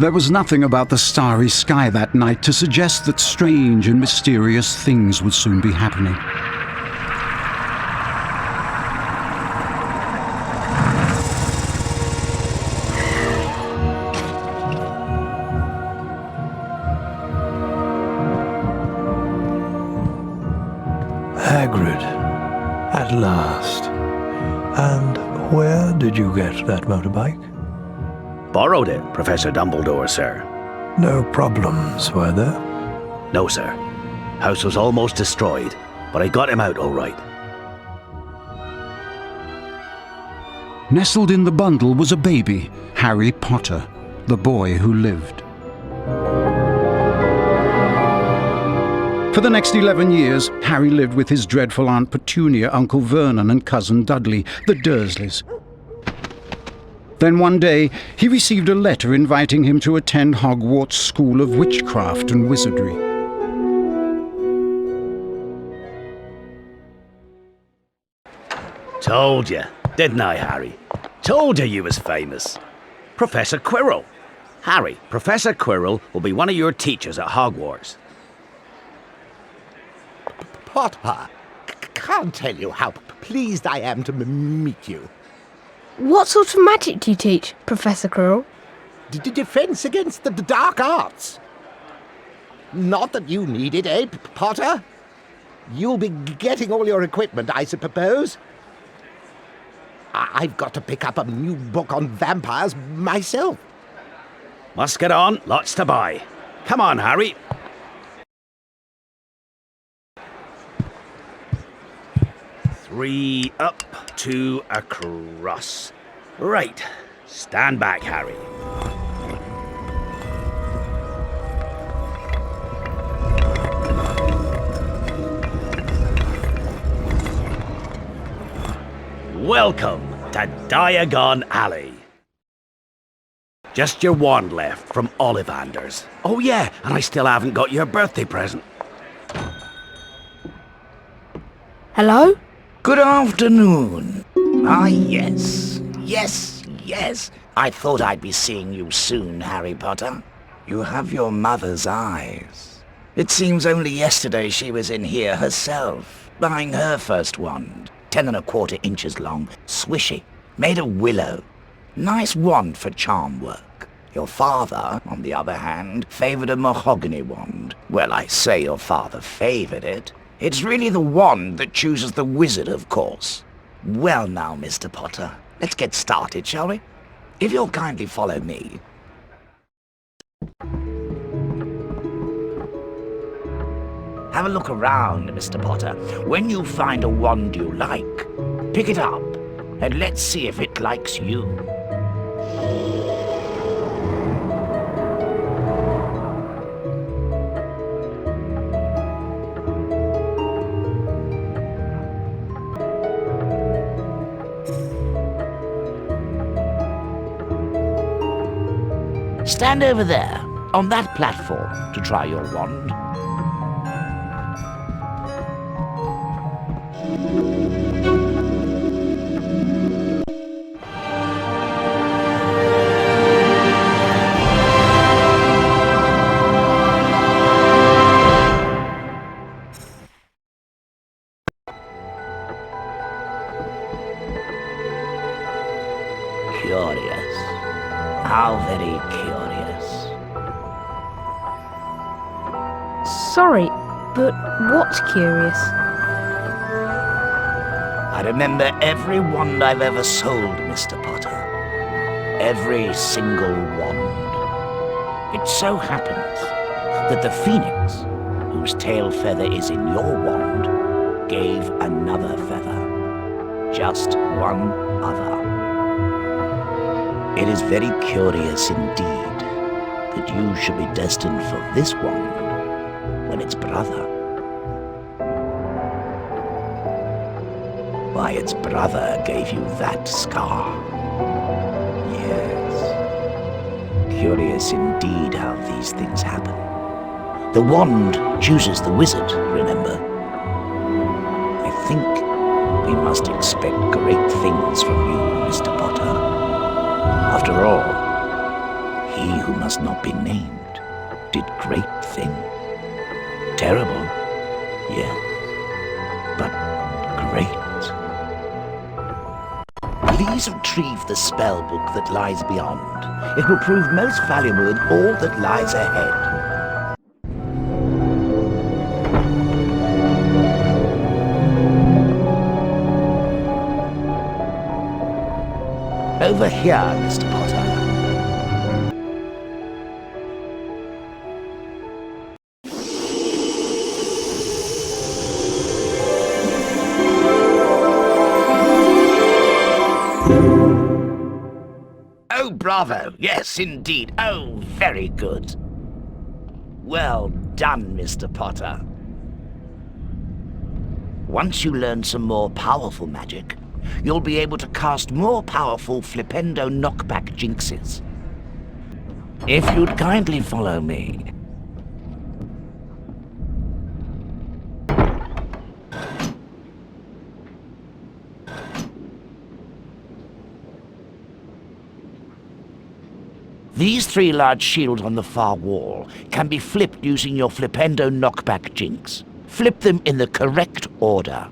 There was nothing about the starry sky that night to suggest that strange and mysterious things would soon be happening. Hagrid, at last. And where did you get that motorbike? Borrowed it, Professor Dumbledore, sir. No problems, were there? No, sir. House was almost destroyed, but I got him out all right. Nestled in the bundle was a baby, Harry Potter, the boy who lived. For the next 11 years, Harry lived with his dreadful Aunt Petunia, Uncle Vernon and Cousin Dudley, the Dursleys. Then one day, he received a letter inviting him to attend Hogwarts School of Witchcraft and Wizardry. Told you, didn't I, Harry? Told you was famous. Professor Quirrell. Harry, Professor Quirrell will be one of your teachers at Hogwarts. Potter, can't tell you how pleased I am to meet you. What sort of magic do you teach, Professor Quirrell? Defense against the dark arts. Not that you need it, eh, Potter? You'll be getting all your equipment, I suppose. I've got to pick up a new book on vampires myself. Must get on, lots to buy. Come on, Harry. Three up, two across. Right, stand back, Harry. Welcome to Diagon Alley. Just your wand left from Ollivander's. Oh yeah, and I still haven't got your birthday present. Hello? Good afternoon. Ah, yes. Yes. I thought I'd be seeing you soon, Harry Potter. You have your mother's eyes. It seems only yesterday she was in here herself, buying her first wand. 10¼ inches long, swishy, made of willow. Nice wand for charm work. Your father, on the other hand, favoured a mahogany wand. Well, I say your father favoured it. It's really the wand that chooses the wizard, of course. Well now, Mr. Potter, let's get started, shall we? If you'll kindly follow me. Have a look around, Mr. Potter. When you find a wand you like, pick it up, and let's see if it likes you. Stand over there, on that platform, to try your wand. Curious. How very curious. Sorry, but what's curious? I remember every wand I've ever sold, Mr. Potter. Every single wand. It so happens that the phoenix, whose tail feather is in your wand, gave another feather. Just one other. It is very curious indeed that you should be destined for this wand when its brother. Why, its brother gave you that scar. Yes. Curious indeed how these things happen. The wand chooses the wizard, remember? I think we must expect great things from you, Mr. Potter. After all, he who must not be named did great things. Terrible, yes, but great. Please retrieve the spell book that lies beyond. It will prove most valuable in all that lies ahead. Over here, Mr. Potter. Oh, bravo! Yes, indeed. Oh, very good. Well done, Mr. Potter. Once you learn some more powerful magic, you'll be able to cast more powerful Flipendo knockback jinxes. If you'd kindly follow me. These 3 large shields on the far wall can be flipped using your Flipendo knockback jinx. Flip them in the correct order.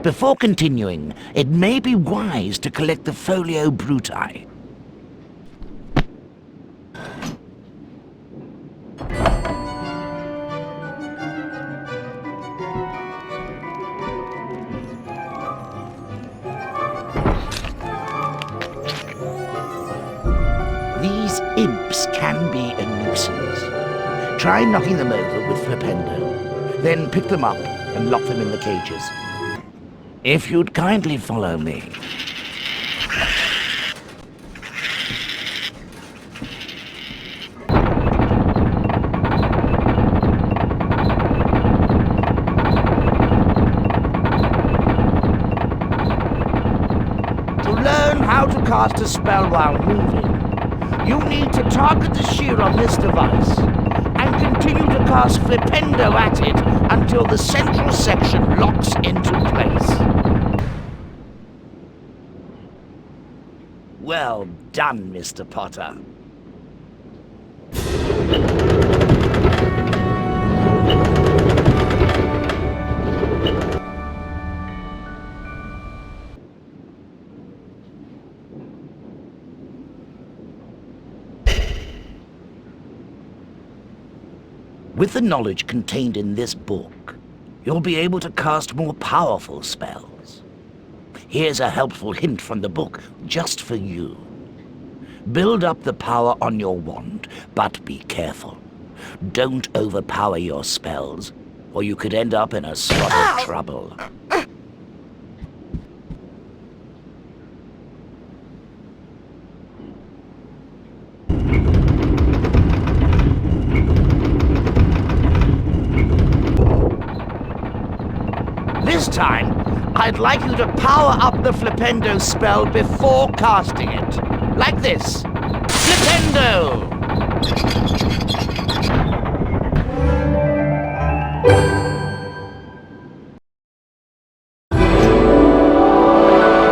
Before continuing, it may be wise to collect the Folio Bruti. These imps can be a nuisance. Try knocking them over with Flipendo, then pick them up and lock them in the cages. If you'd kindly follow me. To learn how to cast a spell while moving, you need to target the shield on this device and continue to cast Flipendo at it until the central section locks into place. Well done, Mr. Potter. With the knowledge contained in this book, you'll be able to cast more powerful spells. Here's a helpful hint from the book, just for you. Build up the power on your wand, but be careful. Don't overpower your spells, or you could end up in a spot of trouble. This time, I'd like you to power up the Flipendo spell before casting it. Like this. Flipendo!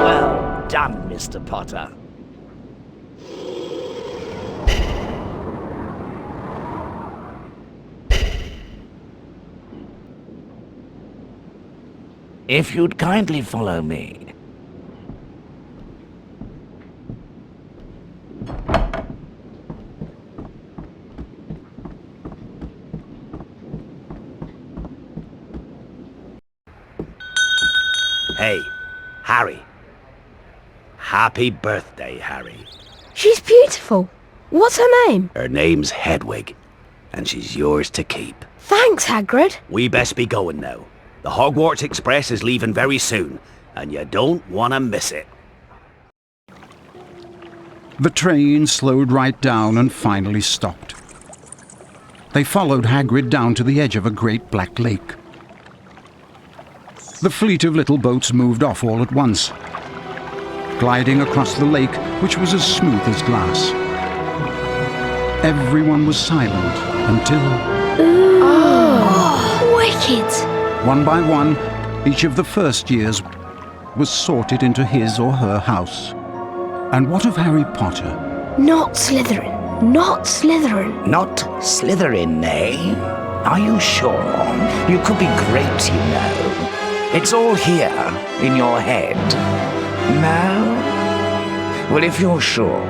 Well done, Mr. Potter. If you'd kindly follow me. Hey, Harry. Happy birthday, Harry. She's beautiful. What's her name? Her name's Hedwig, and she's yours to keep. Thanks, Hagrid. We best be going now. The Hogwarts Express is leaving very soon, and you don't want to miss it. The train slowed right down and finally stopped. They followed Hagrid down to the edge of a great black lake. The fleet of little boats moved off all at once, gliding across the lake, which was as smooth as glass. Everyone was silent until... Oh, wicked. One by one, each of the first years was sorted into his or her house. And what of Harry Potter? Not Slytherin. Not Slytherin. Not Slytherin, eh? Are you sure? You could be great, you know. It's all here, in your head. No? Well, if you're sure,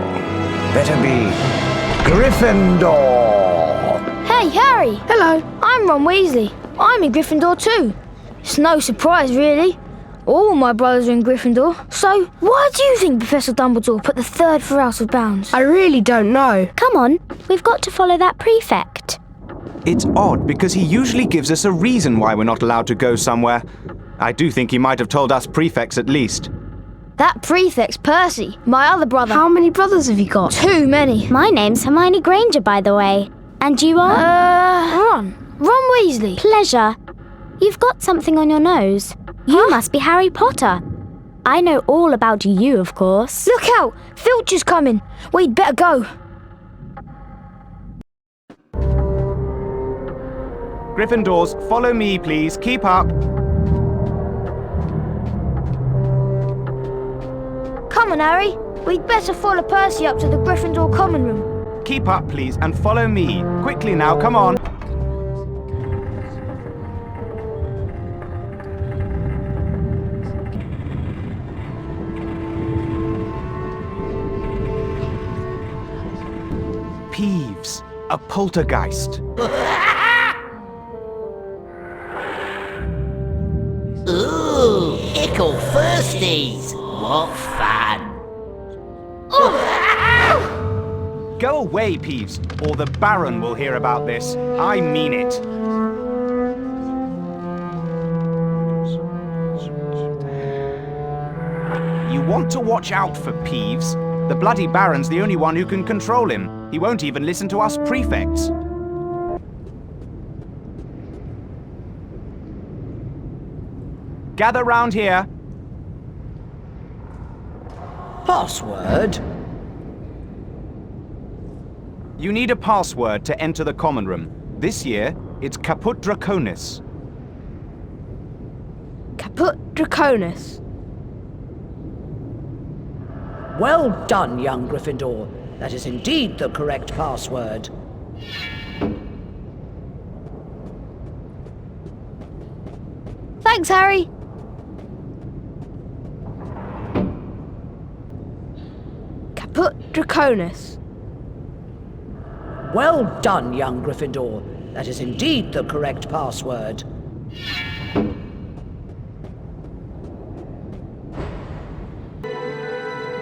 better be Gryffindor! Hey, Harry! Hello. I'm Ron Weasley. I'm in Gryffindor too. It's no surprise, really. All my brothers are in Gryffindor. So, why do you think Professor Dumbledore put the third floor out of bounds? I really don't know. Come on, we've got to follow that prefect. It's odd because he usually gives us a reason why we're not allowed to go somewhere. I do think he might have told us prefects at least. That prefect's Percy, my other brother. How many brothers have you got? Too many. My name's Hermione Granger, by the way. And you are? Ron Weasley. Pleasure. You've got something on your nose. You must be Harry Potter. I know all about you, of course. Look out! Filch's coming. We'd better go. Gryffindors, follow me, please. Keep up. Come on, Harry. We'd better follow Percy up to the Gryffindor common room. Keep up, please, and follow me. Quickly now, come on. Peeves, a poltergeist. Ooh, ickle firsties. What fun. Go away, Peeves, or the Baron will hear about this. I mean it. You want to watch out for Peeves. The bloody Baron's the only one who can control him. He won't even listen to us prefects. Gather round here. Password? You need a password to enter the common room. This year, it's Caput Draconis. Caput Draconis. Well done, young Gryffindor. That is indeed the correct password. Thanks, Harry. Caput Draconis. Well done, young Gryffindor. That is indeed the correct password.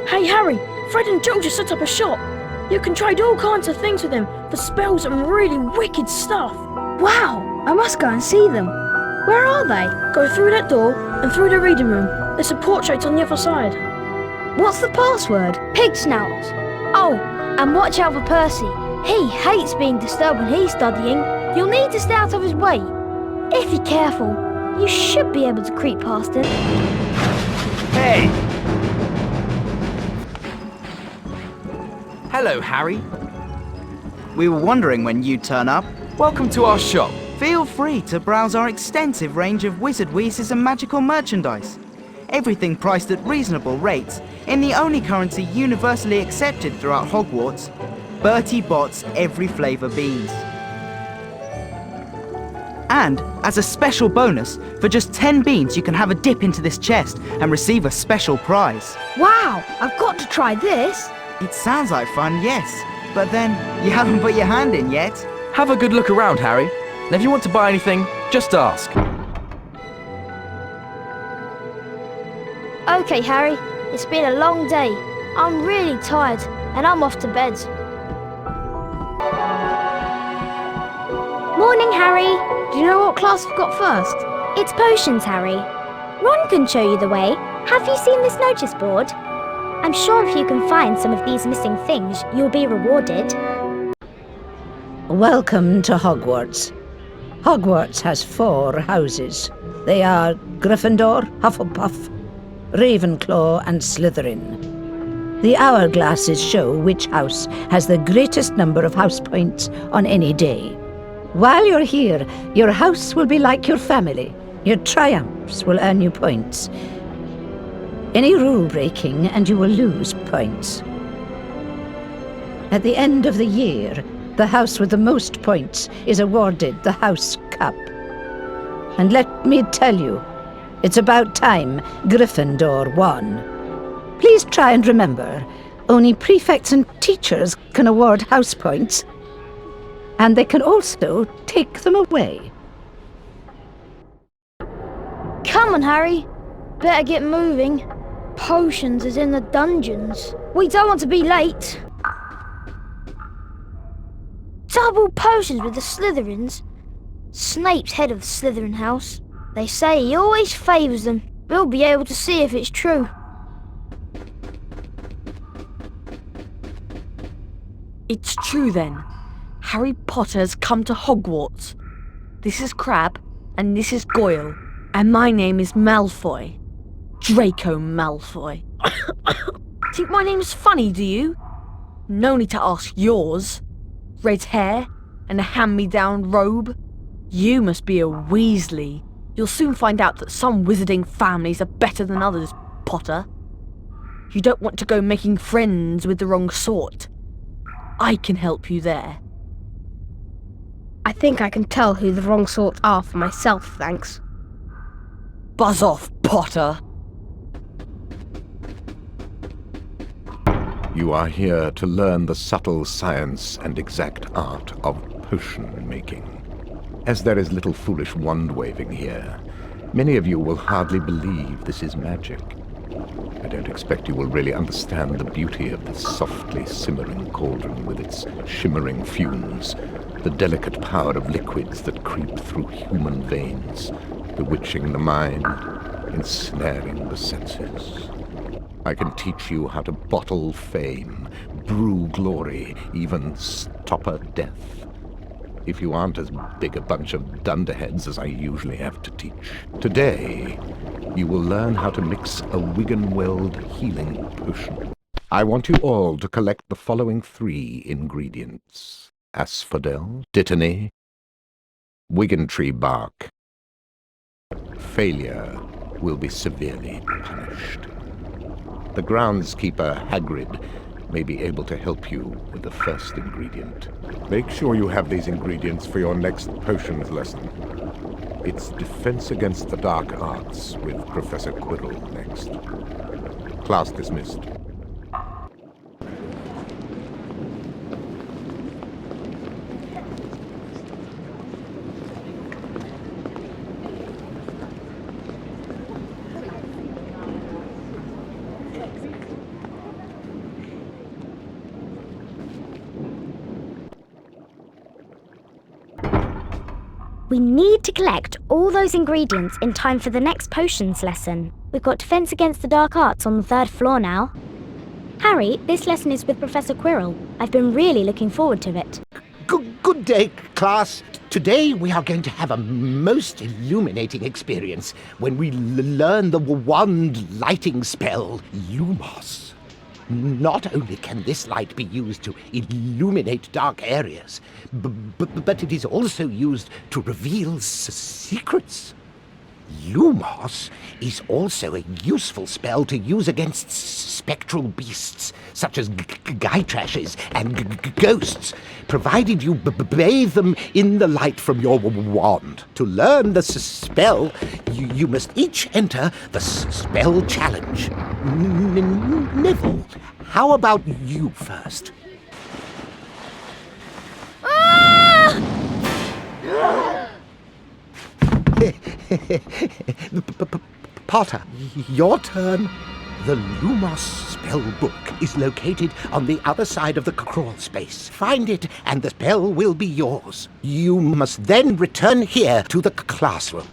Hey Harry, Fred and Joe just set up a shop. You can trade all kinds of things with them for spells and really wicked stuff. Wow, I must go and see them. Where are they? Go through that door and through the reading room. There's a portrait on the other side. What's the password? Pig snout. Oh, and watch out for Percy. He hates being disturbed when he's studying. You'll need to stay out of his way. If you're careful, you should be able to creep past him. Hey! Hello, Harry. We were wondering when you'd turn up. Welcome to our shop. Feel free to browse our extensive range of wizard wheezes and magical merchandise. Everything priced at reasonable rates in the only currency universally accepted throughout Hogwarts, Bertie Bott's every flavour beans. And, as a special bonus, for just 10 beans you can have a dip into this chest and receive a special prize. Wow, I've got to try this. It sounds like fun, yes, but then you haven't put your hand in yet. Have a good look around, Harry. And if you want to buy anything, just ask. Okay, Harry, it's been a long day. I'm really tired, and I'm off to bed. Morning, Harry. Do you know what class we've got first? It's potions, Harry. Ron can show you the way. Have you seen this notice board? I'm sure if you can find some of these missing things, you'll be rewarded. Welcome to Hogwarts. Hogwarts has 4 houses. They are Gryffindor, Hufflepuff, Ravenclaw and Slytherin. The hourglasses show which house has the greatest number of house points on any day. While you're here, your house will be like your family. Your triumphs will earn you points. any rule breaking and you will lose points. At the end of the year, the house with the most points is awarded the House Cup. And let me tell you, it's about time Gryffindor won. Please try and remember, only prefects and teachers can award house points, and they can also take them away. Come on, Harry. Better get moving. Potions is in the dungeons. We don't want to be late. Double potions with the Slytherins? Snape's head of the Slytherin house. They say he always favours them. We'll be able to see if it's true. It's true then. Harry Potter has come to Hogwarts. This is Crabbe, and this is Goyle, and my name is Malfoy. Draco Malfoy. Think my name's funny, do you? No need to ask yours. Red hair and a hand-me-down robe. You must be a Weasley. You'll soon find out that some wizarding families are better than others, Potter. You don't want to go making friends with the wrong sort. I can help you there. I think I can tell who the wrong sorts are for myself, thanks. Buzz off, Potter. You are here to learn the subtle science and exact art of potion making. As there is little foolish wand-waving here, many of you will hardly believe this is magic. I don't expect you will really understand the beauty of this softly simmering cauldron with its shimmering fumes, the delicate power of liquids that creep through human veins, bewitching the mind, ensnaring the senses. I can teach you how to bottle fame, brew glory, even stopper death. If you aren't as big a bunch of dunderheads as I usually have to teach. Today, you will learn how to mix a Wiggenweld healing potion. I want you all to collect the following 3 ingredients: asphodel, dittany, Wiggentree bark. Failure will be severely punished. The groundskeeper, Hagrid, may be able to help you with the first ingredient. Make sure you have these ingredients for your next potions lesson. It's Defense Against the Dark Arts with Professor Quirrell next. Class dismissed. We need to collect all those ingredients in time for the next potions lesson. We've got Defense Against the Dark Arts on the 3rd floor now. Harry, this lesson is with Professor Quirrell. I've been really looking forward to it. Good day, class. Today we are going to have a most illuminating experience when we learn the wand lighting spell, Lumos. Not only can this light be used to illuminate dark areas, but it is also used to reveal secrets. Lumos is also a useful spell to use against spectral beasts, such as Gytrashes and ghosts, provided you bathe them in the light from your wand. To learn the spell, you must each enter the spell challenge. Neville, how about you first? Potter, your turn. The Lumos spell book is located on the other side of the crawl space. Find it and the spell will be yours. You must then return here to the classroom.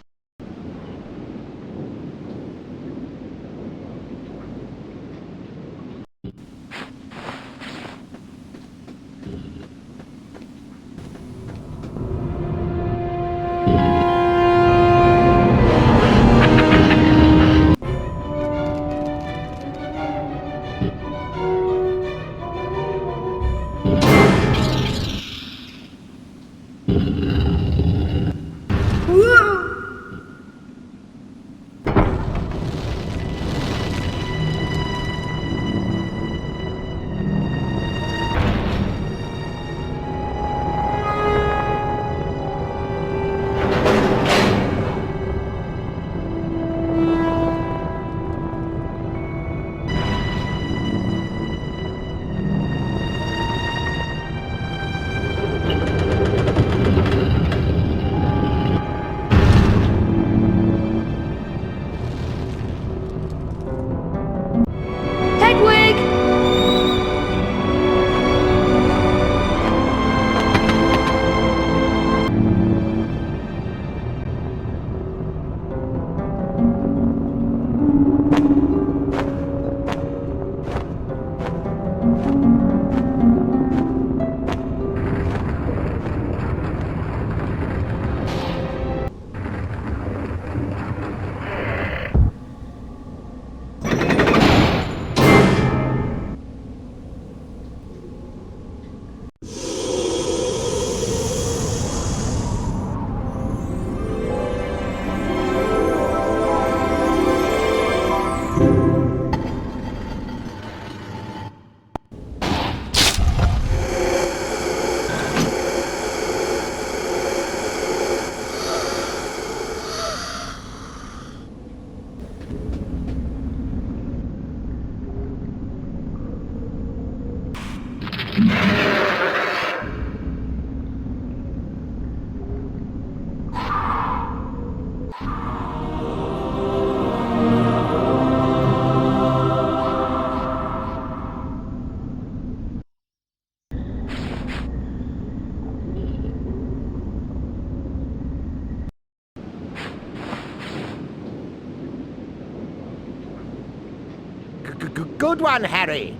Good one, Harry.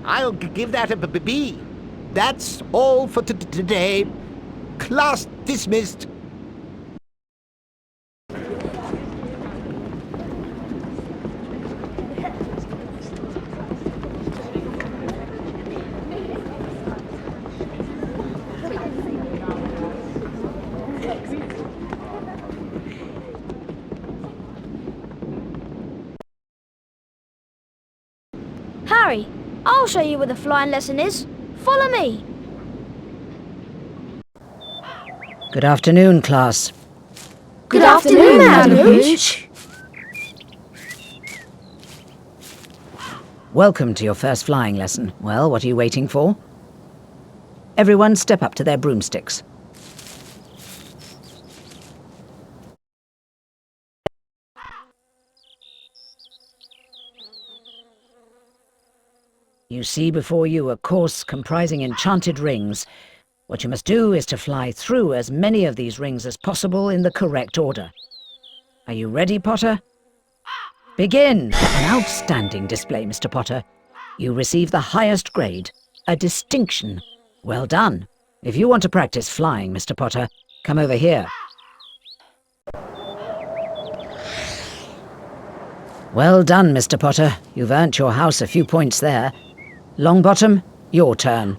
I'll give that a B. That's all for today. Class dismissed. Harry, I'll show you where the flying lesson is. Follow me. Good afternoon, class. Good afternoon, Madam Hooch. Welcome to your first flying lesson. Well, what are you waiting for? Everyone step up to their broomsticks. You see before you a course comprising enchanted rings. What you must do is to fly through as many of these rings as possible in the correct order. Are you ready, Potter? Begin! An outstanding display, Mr. Potter. You receive the highest grade, a distinction. Well done. If you want to practice flying, Mr. Potter, come over here. Well done, Mr. Potter. You've earned your house a few points there. Longbottom, your turn.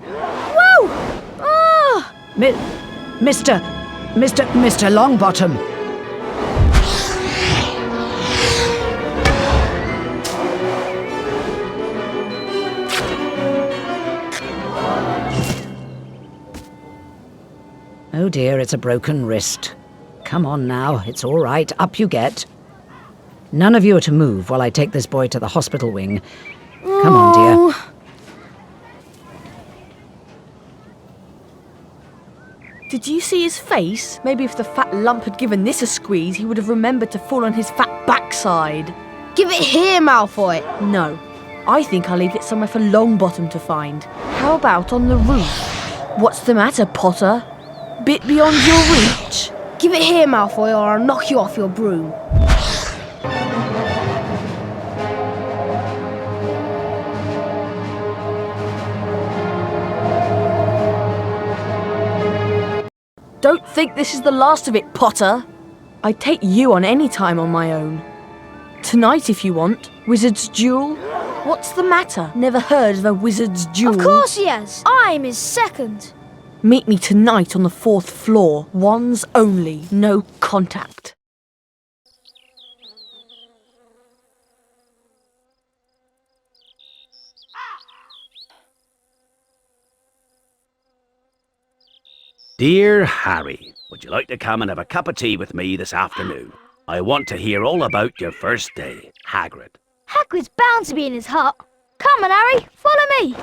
Whoa! Ah! Mr. Longbottom. Oh dear, it's a broken wrist. Come on now, it's all right. Up you get. None of you are to move while I take this boy to the hospital wing. Come on, dear. Did you see his face? Maybe if the fat lump had given this a squeeze, he would have remembered to fall on his fat backside. Give it here, Malfoy. No. I think I'll leave it somewhere for Longbottom to find. How about on the roof? What's the matter, Potter? Bit beyond your reach? Give it here, Malfoy, or I'll knock you off your broom. Don't think this is the last of it, Potter. I'd take you on any time on my own. Tonight, if you want. Wizard's Duel? What's the matter? Never heard of a Wizard's Duel? Of course he has. I'm his second. Meet me tonight on the 4th floor. Ones only. No contact. Dear Harry, would you like to come and have a cup of tea with me this afternoon? I want to hear all about your first day, Hagrid. Hagrid's bound to be in his hut. Come on, Harry, follow me.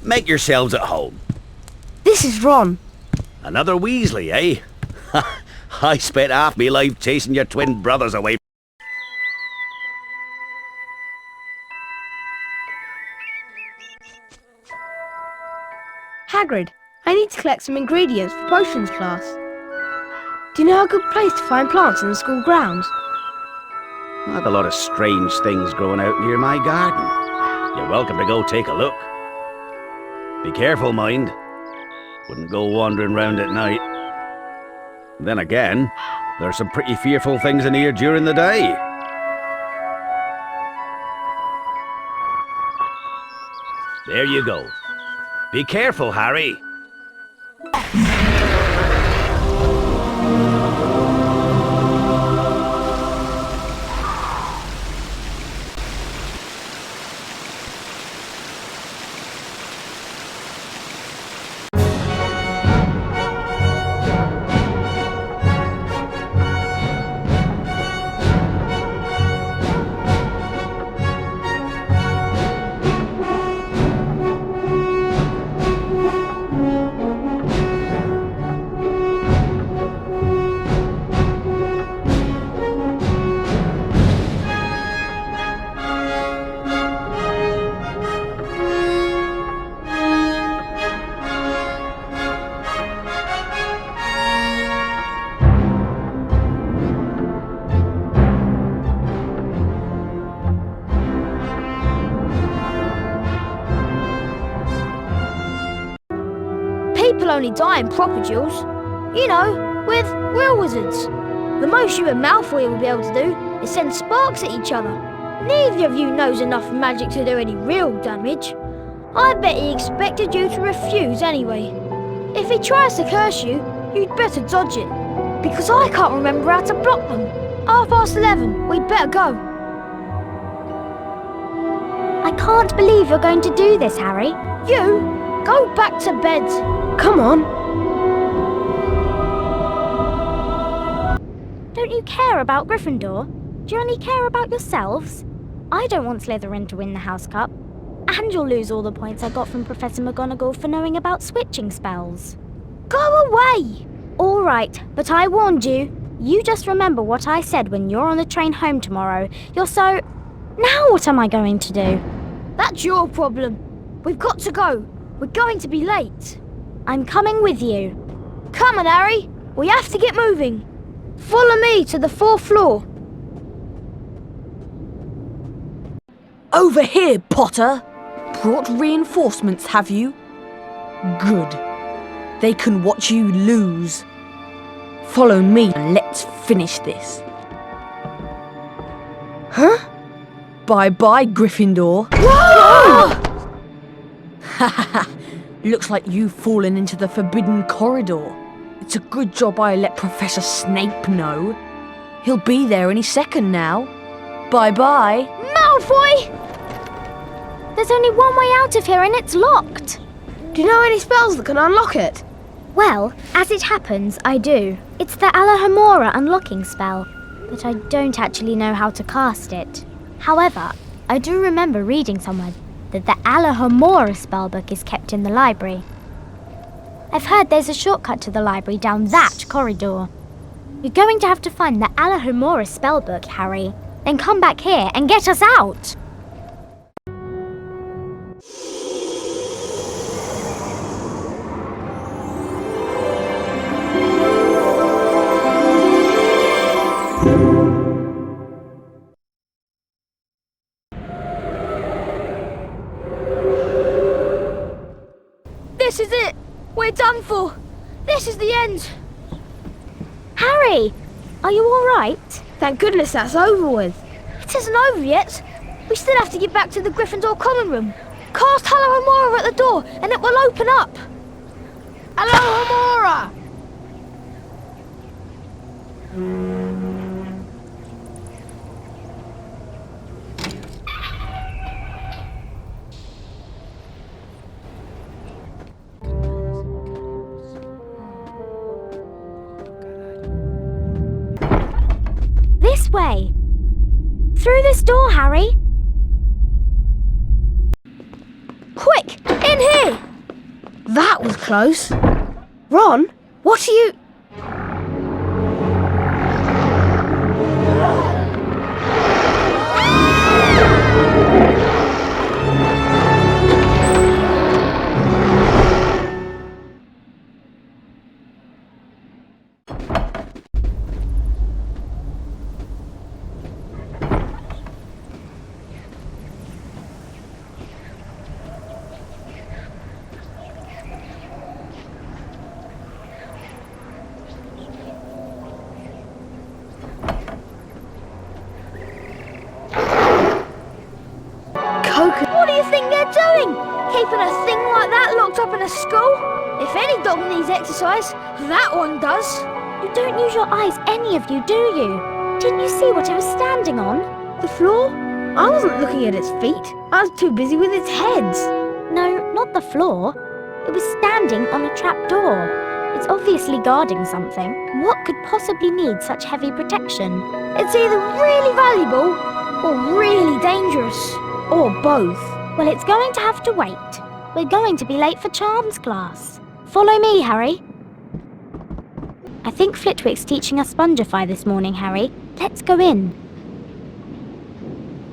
Make yourselves at home. This is Ron. Another Weasley, eh? I spent half my life chasing your twin brothers away. Hagrid, I need to collect some ingredients for potions class. Do you know a good place to find plants in the school grounds? I have a lot of strange things growing out near my garden. You're welcome to go take a look. Be careful, mind. Wouldn't go wandering round at night. Then again, there's some pretty fearful things in here during the day. There you go. Be careful, Harry. People only die in proper duels. You know, with real wizards. The most you and Malfoy will be able to do is send sparks at each other. Neither of you knows enough magic to do any real damage. I bet he expected you to refuse anyway. If he tries to curse you, you'd better dodge it. Because I can't remember how to block them. 11:30, we'd better go. I can't believe you're going to do this, Harry. You, go back to bed. Come on. Don't you care about Gryffindor? Do you only care about yourselves? I don't want Slytherin to win the House Cup. And you'll lose all the points I got from Professor McGonagall for knowing about switching spells. Go away! All right, but I warned you. You just remember what I said when you're on the train home tomorrow. You're so... Now what am I going to do? That's your problem. We've got to go. We're going to be late. I'm coming with you. Come on, Harry. We have to get moving. Follow me to the 4th floor. Over here, Potter! Brought reinforcements, have you? Good. They can watch you lose. Follow me and let's finish this. Huh? Bye-bye, Gryffindor. Whoa! Looks like you've fallen into the forbidden corridor. It's a good job I let Professor Snape know. He'll be there any second now. Bye-bye. Malfoy! There's only one way out of here and it's locked. Do you know any spells that can unlock it? Well, as it happens, I do. It's the Alohomora unlocking spell, but I don't actually know how to cast it. However, I do remember reading somewhere that the Alohomora spellbook is kept in the library. I've heard there's a shortcut to the library down that corridor. You're going to have to find the Alohomora spellbook, Harry. Then come back here and get us out! This is it. We're done for. This is the end. Harry, are you all right? Thank goodness that's over with. It isn't over yet. We still have to get back to the Gryffindor common room. Cast Alohomora at the door and it will open up. Alohomora! This way. Through this door, Harry. Quick, in here! That was close. Ron, what are you... broken. What do you think they're doing? Keeping a thing like that locked up in a school? If any dog needs exercise, that one does. You don't use your eyes, any of you, do you? Didn't you see what it was standing on? The floor? I wasn't looking at its feet. I was too busy with its heads. No, not the floor. It was standing on a trapdoor. It's obviously guarding something. What could possibly need such heavy protection? It's either really valuable or really dangerous. Or both. Well, it's going to have to wait. We're going to be late for charms class. Follow me, Harry. I think Flitwick's teaching us Spongify this morning, Harry. Let's go in.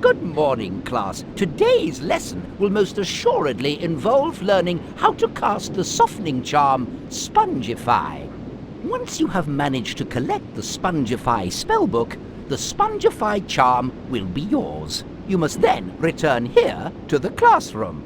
Good morning, class. Today's lesson will most assuredly involve learning how to cast the softening charm, Spongify. Once you have managed to collect the Spongify spellbook, the Spongify charm will be yours. You must then return here to the classroom.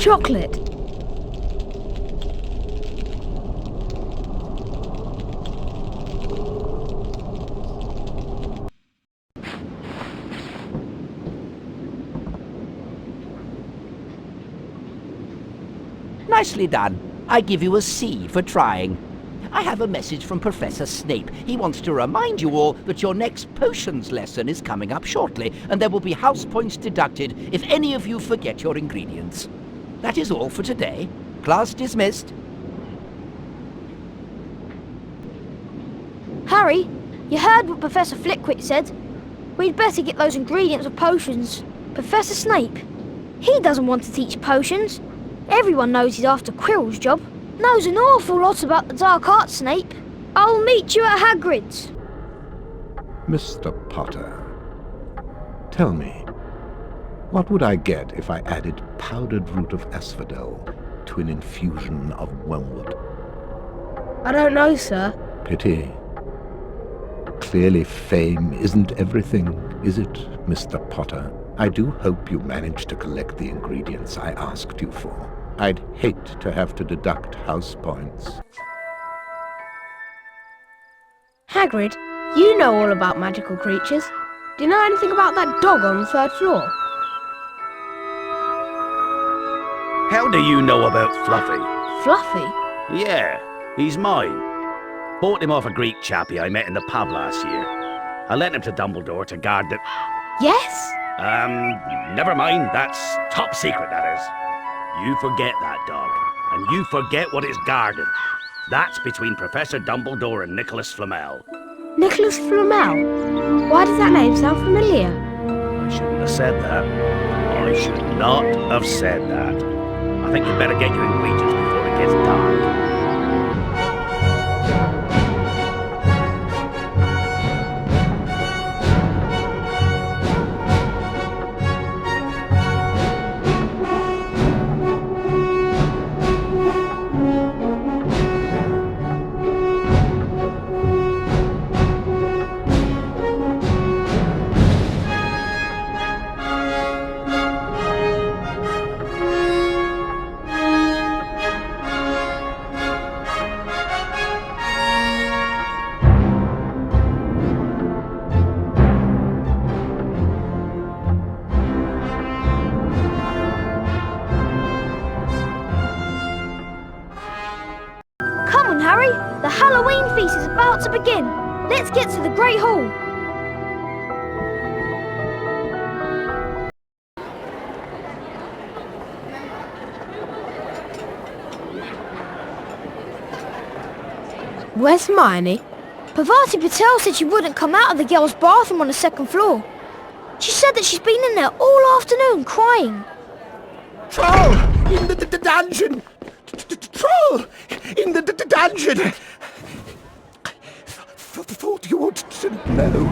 Chocolate. Nicely done. I give you a C for trying. I have a message from Professor Snape. He wants to remind you all that your next potions lesson is coming up shortly, and there will be house points deducted if any of you forget your ingredients. That is all for today. Class dismissed. Harry, you heard what Professor Flitwick said. We'd better get those ingredients of potions. Professor Snape, he doesn't want to teach potions. Everyone knows he's after Quirrell's job. Knows an awful lot about the dark arts, Snape. I'll meet you at Hagrid's. Mr. Potter, tell me, what would I get if I added powdered root of asphodel to an infusion of wormwood? I don't know, sir. Pity. Clearly fame isn't everything, is it, Mr. Potter? I do hope you managed to collect the ingredients I asked you for. I'd hate to have to deduct house points. Hagrid, you know all about magical creatures. Do you know anything about that dog on the third floor? How do you know about Fluffy? Fluffy? Yeah, he's mine. Bought him off a Greek chappie I met in the pub last year. I lent him to Dumbledore to guard the... Yes? Never mind. That's top secret, that is. You forget that, dog. And you forget what it's guarding. That's between Professor Dumbledore and Nicholas Flamel. Nicholas Flamel? Why does that name sound familiar? I shouldn't have said that. I should not have said that. I think you'd better get your ingredients before it gets dark. Come on, Harry. The Halloween feast is about to begin. Let's get to the Great Hall. Where's Hermione? Parvati Patel said she wouldn't come out of the girls' bathroom on the second floor. She said that she's been in there all afternoon crying. Troll! In the dungeon! Troll! In the dungeon! Thought you ought to know.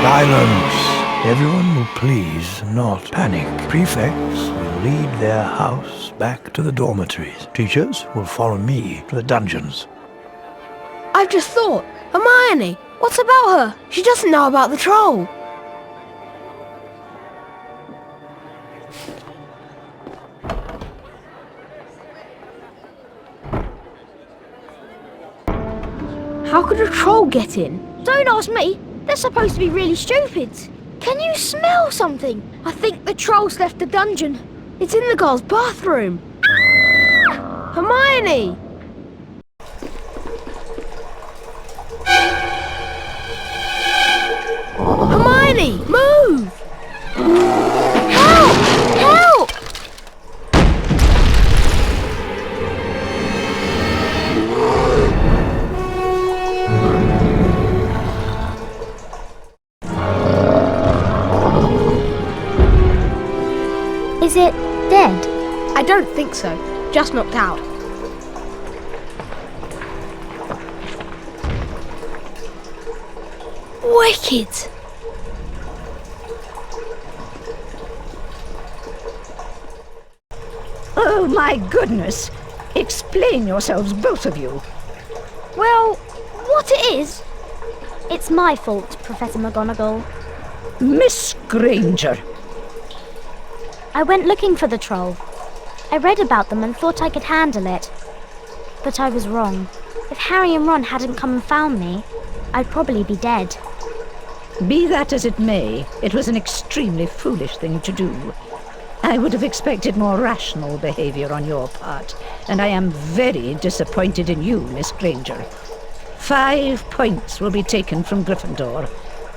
Silence! Everyone will please not panic. Prefects will lead their house back to the dormitories. Teachers will follow me to the dungeons. I've just thought. Hermione, what's about her? She doesn't know about the troll. How could a troll get in? Don't ask me. They're supposed to be really stupid. Can you smell something? I think the troll's left the dungeon. It's in the girls' bathroom. Hermione! Hermione, move! Help! Help! Is it dead? I don't think so. Just knocked out. Wicked! Oh, my goodness. Explain yourselves, both of you. Well, what it is? It's my fault, Professor McGonagall. Miss Granger. I went looking for the troll. I read about them and thought I could handle it. But I was wrong. If Harry and Ron hadn't come and found me, I'd probably be dead. Be that as it may, it was an extremely foolish thing to do. I would have expected more rational behavior on your part, and I am very disappointed in you, Miss Granger. 5 points will be taken from Gryffindor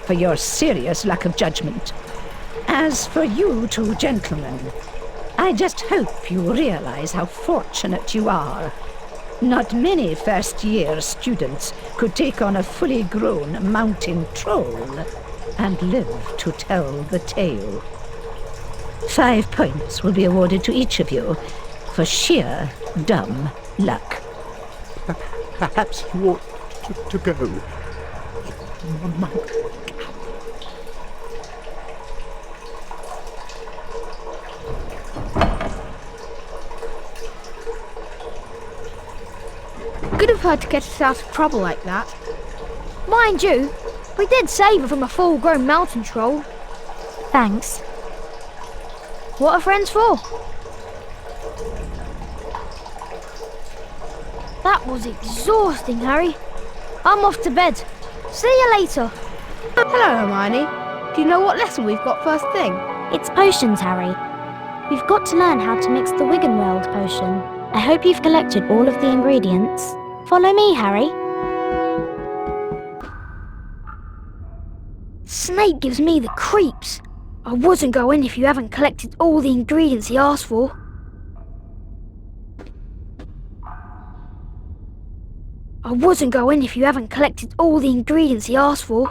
for your serious lack of judgment. As for you two gentlemen, I just hope you realize how fortunate you are. Not many first-year students could take on a fully grown mountain troll and live to tell the tale. 5 points will be awarded to each of you for sheer dumb luck. Perhaps you ought to go. Good of her to get us out of trouble like that. Mind you, we did save her from a full-grown mountain troll. Thanks. What are friends for? That was exhausting, Harry. I'm off to bed. See you later. Hello, Hermione. Do you know what lesson we've got first thing? It's potions, Harry. We've got to learn how to mix the Wiggenweld potion. I hope you've collected all of the ingredients. Follow me, Harry. Snape gives me the creeps. I wouldn't go in if you haven't collected all the ingredients he asked for. I wouldn't go in if you haven't collected all the ingredients he asked for.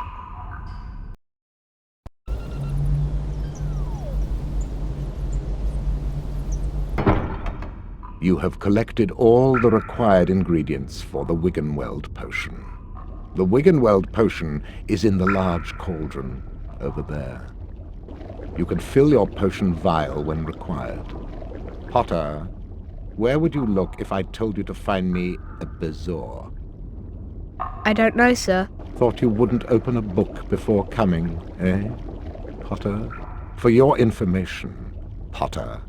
You have collected all the required ingredients for the Wiggenweld potion. The Wiggenweld potion is in the large cauldron over there. You can fill your potion vial when required. Potter, where would you look if I told you to find me a bezoar? I don't know, sir. Thought you wouldn't open a book before coming, eh, Potter? For your information, Potter,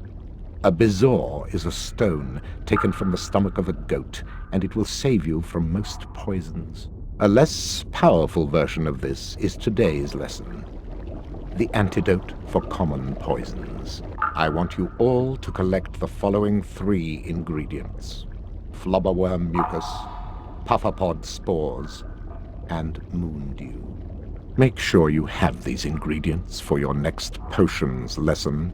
a bezoar is a stone taken from the stomach of a goat, and it will save you from most poisons. A less powerful version of this is today's lesson. The antidote for common poisons. I want you all to collect the following 3 ingredients: flobberworm mucus, pufferpod spores, and moondew. Make sure you have these ingredients for your next potions lesson.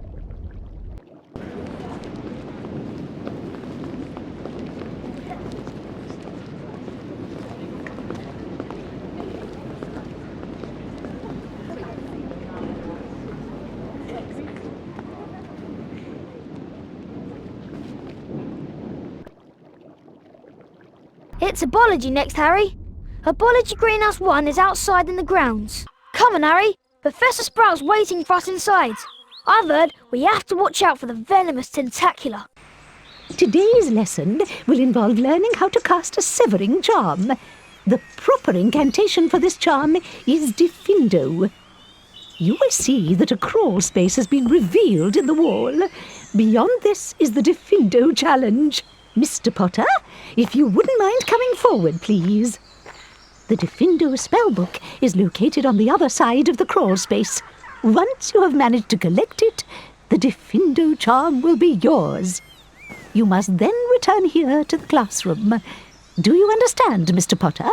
It's Herbology next, Harry. Herbology Greenhouse 1 is outside in the grounds. Come on, Harry. Professor Sprout's waiting for us inside. I've heard we have to watch out for the venomous tentacula. Today's lesson will involve learning how to cast a severing charm. The proper incantation for this charm is Diffindo. You will see that a crawl space has been revealed in the wall. Beyond this is the Diffindo challenge. Mr. Potter, if you wouldn't mind coming forward, please. The Diffindo spellbook is located on the other side of the crawl space. Once you have managed to collect it, the Diffindo charm will be yours. You must then return here to the classroom. Do you understand, Mr. Potter?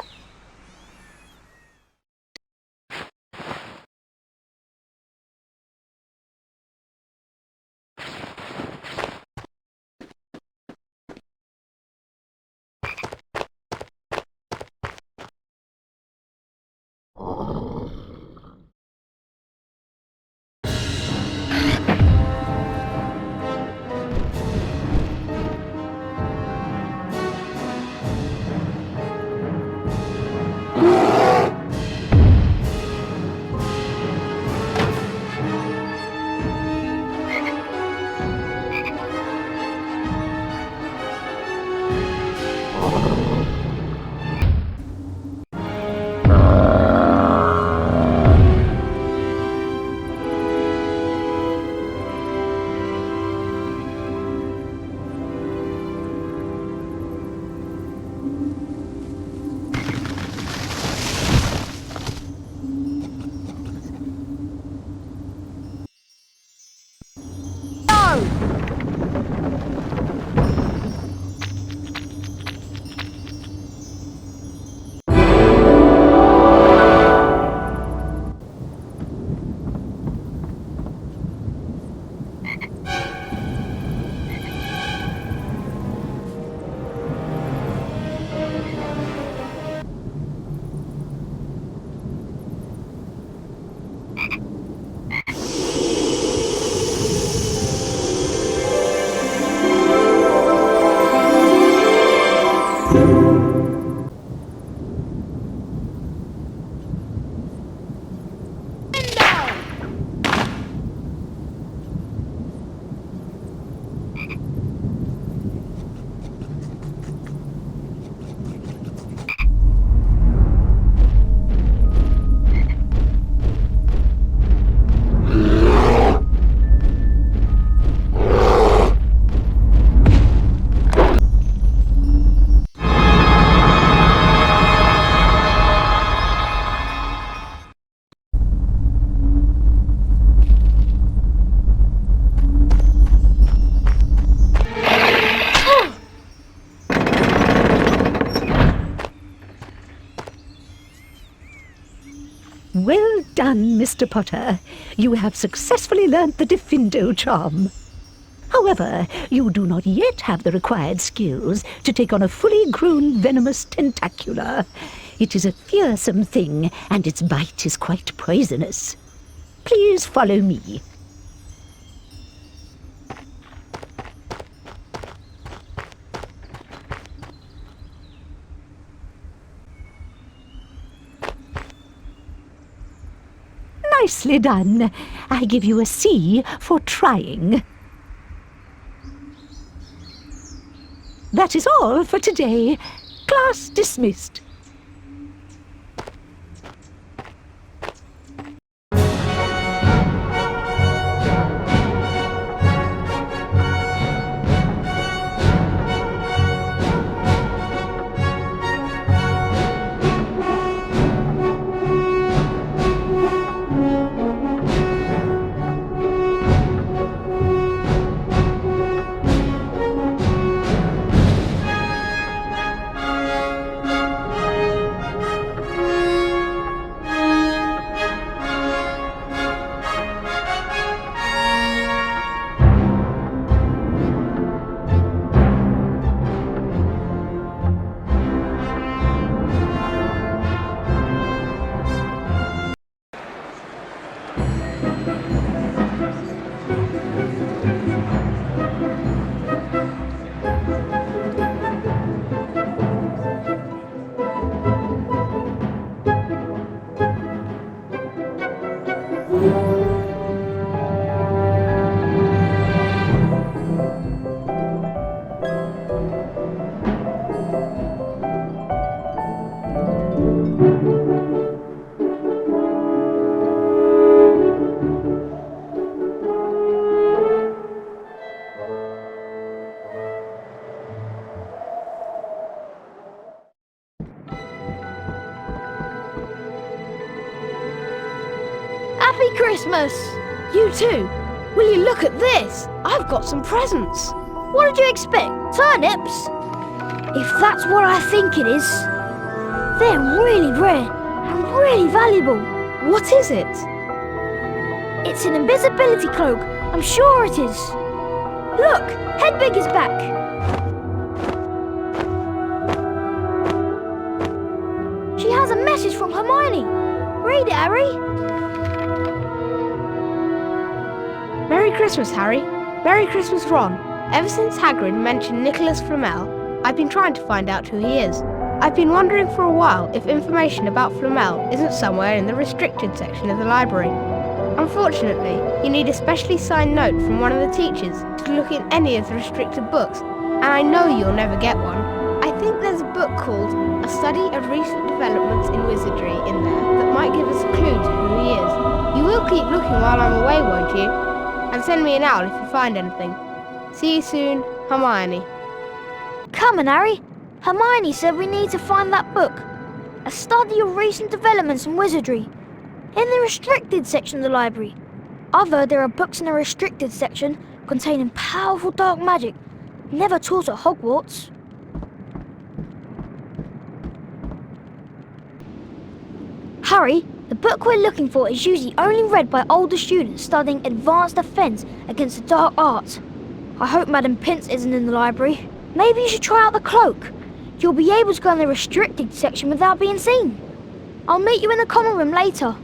done, Mr. Potter. You have successfully learnt the Diffindo charm. However, you do not yet have the required skills to take on a fully grown venomous tentacula. It is a fearsome thing, and its bite is quite poisonous. Please follow me. Nicely done. I give you a C for trying. That is all for today. Class dismissed. Happy Christmas! You too! Will you look at this? I've got some presents. What did you expect? Turnips? If that's what I think it is, they're really rare and really valuable. What is it? It's an invisibility cloak. I'm sure it is. Look, Hedwig is back. She has a message from Hermione. Read it, Harry. Merry Christmas, Harry. Merry Christmas, Ron. Ever since Hagrid mentioned Nicholas Flamel, I've been trying to find out who he is. I've been wondering for a while if information about Flamel isn't somewhere in the restricted section of the library. Unfortunately, you need a specially signed note from one of the teachers to look in any of the restricted books, and I know you'll never get one. I think there's a book called A Study of Recent Developments in Wizardry in there that might give us a clue to who he is. You will keep looking while I'm away, won't you? And send me an owl if you find anything. See you soon, Hermione. Come on, Harry. Hermione said we need to find that book. A Study of Recent Developments in Wizardry. In the restricted section of the library. I've heard there are books in the restricted section containing powerful dark magic, never taught at Hogwarts. Harry, the book we're looking for is usually only read by older students studying advanced defense against the dark arts. I hope Madam Pince isn't in the library. Maybe you should try out the cloak. You'll be able to go in the restricted section without being seen. I'll meet you in the common room later.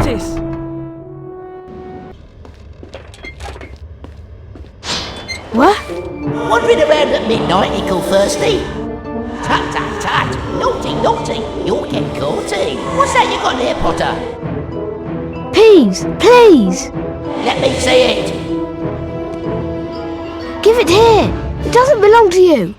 notice! What? Wandering around at midnight, Ickle Thirsty? Tut, tut, tut! Naughty, naughty! You'll get caughty! What's that you got there, Potter? Peas, please! Let me see it! Give it here! It doesn't belong to you!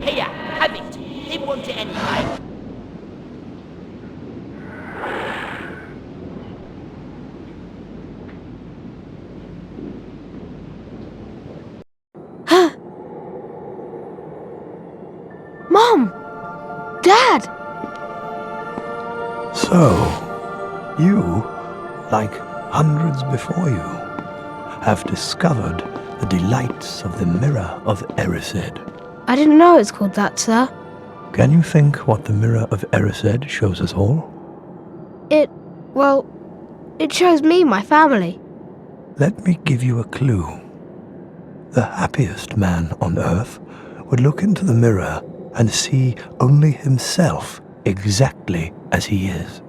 Here, have it! Didn't want it anyway. Mom! Dad! So, you, like hundreds before you, have discovered the delights of the Mirror of Erised. I didn't know it's called that, sir. Can you think what the Mirror of Erised shows us all? It shows me my family. Let me give you a clue. The happiest man on earth would look into the mirror and see only himself exactly as he is.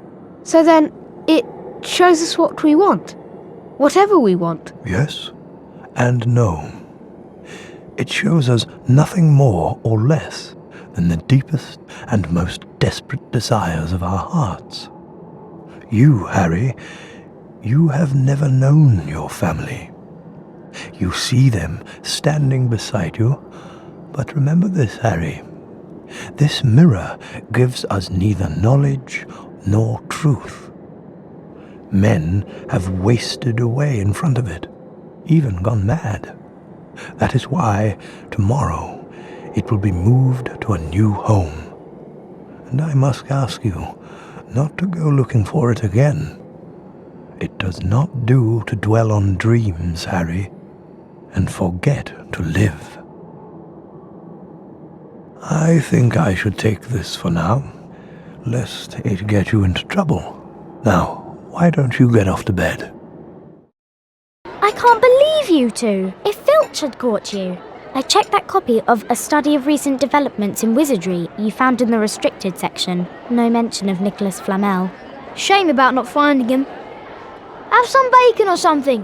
So then, it shows us what we want. Whatever we want. Yes and no. It shows us nothing more or less than the deepest and most desperate desires of our hearts. You, Harry, you have never known your family. You see them standing beside you, but remember this, Harry. This mirror gives us neither knowledge nor truth. Men have wasted away in front of it, even gone mad. That is why tomorrow it will be moved to a new home. And I must ask you not to go looking for it again. It does not do to dwell on dreams, Harry, and forget to live. I think I should take this for now, lest it get you into trouble. Now, why don't you get off to bed? I can't believe you two! If Filch had caught you! I checked that copy of A Study of Recent Developments in Wizardry you found in the restricted section. No mention of Nicholas Flamel. Shame about not finding him. Have some bacon or something.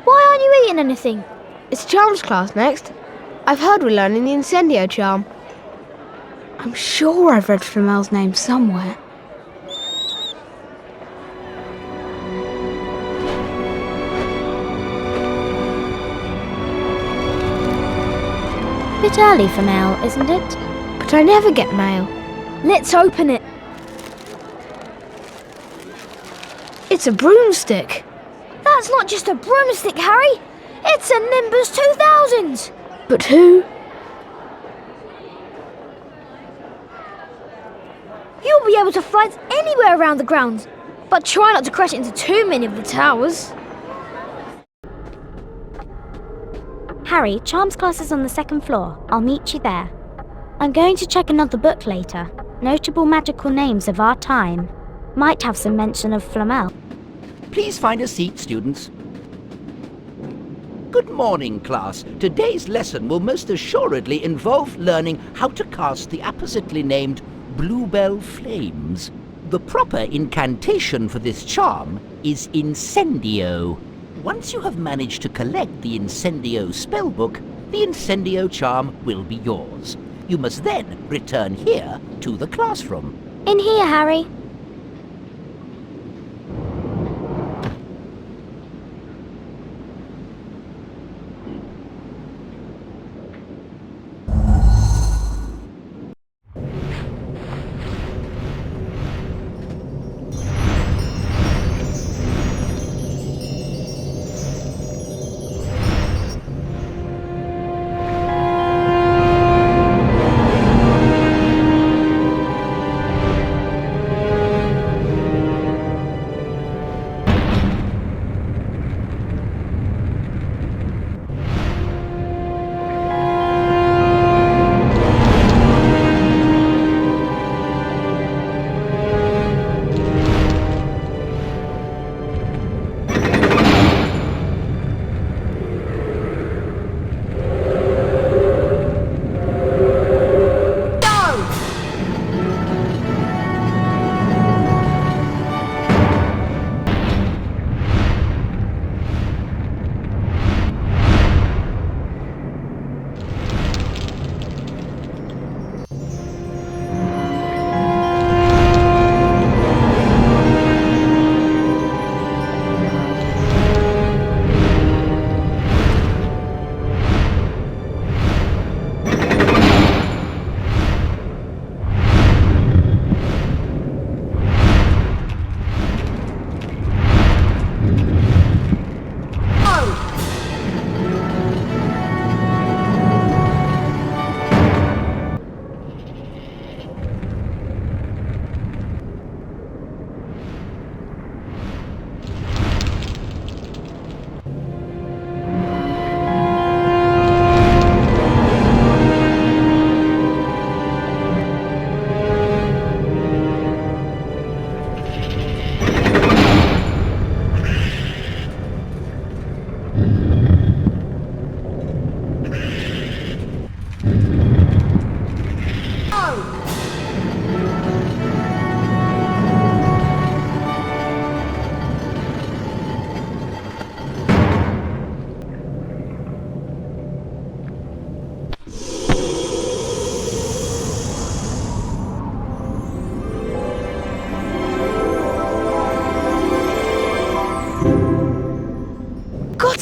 Why aren't you eating anything? It's Charms class next. I've heard we're learning the Incendio charm. I'm sure I've read Flamel's name somewhere. Bit early for mail, isn't it? But I never get mail. Let's open it. It's a broomstick. That's not just a broomstick, Harry. It's a Nimbus 2000. But who? You'll be able to fly it anywhere around the grounds, but try not to crash into too many of the towers. Harry, Charms class is on the second floor. I'll meet you there. I'm going to check another book later. Notable magical names of our time. Might have some mention of Flamel. Please find a seat, students. Good morning, class. Today's lesson will most assuredly involve learning how to cast the appositely named Bluebell Flames. The proper incantation for this charm is Incendio. Once you have managed to collect the Incendio spellbook, the Incendio charm will be yours. You must then return here to the classroom. In here, Harry.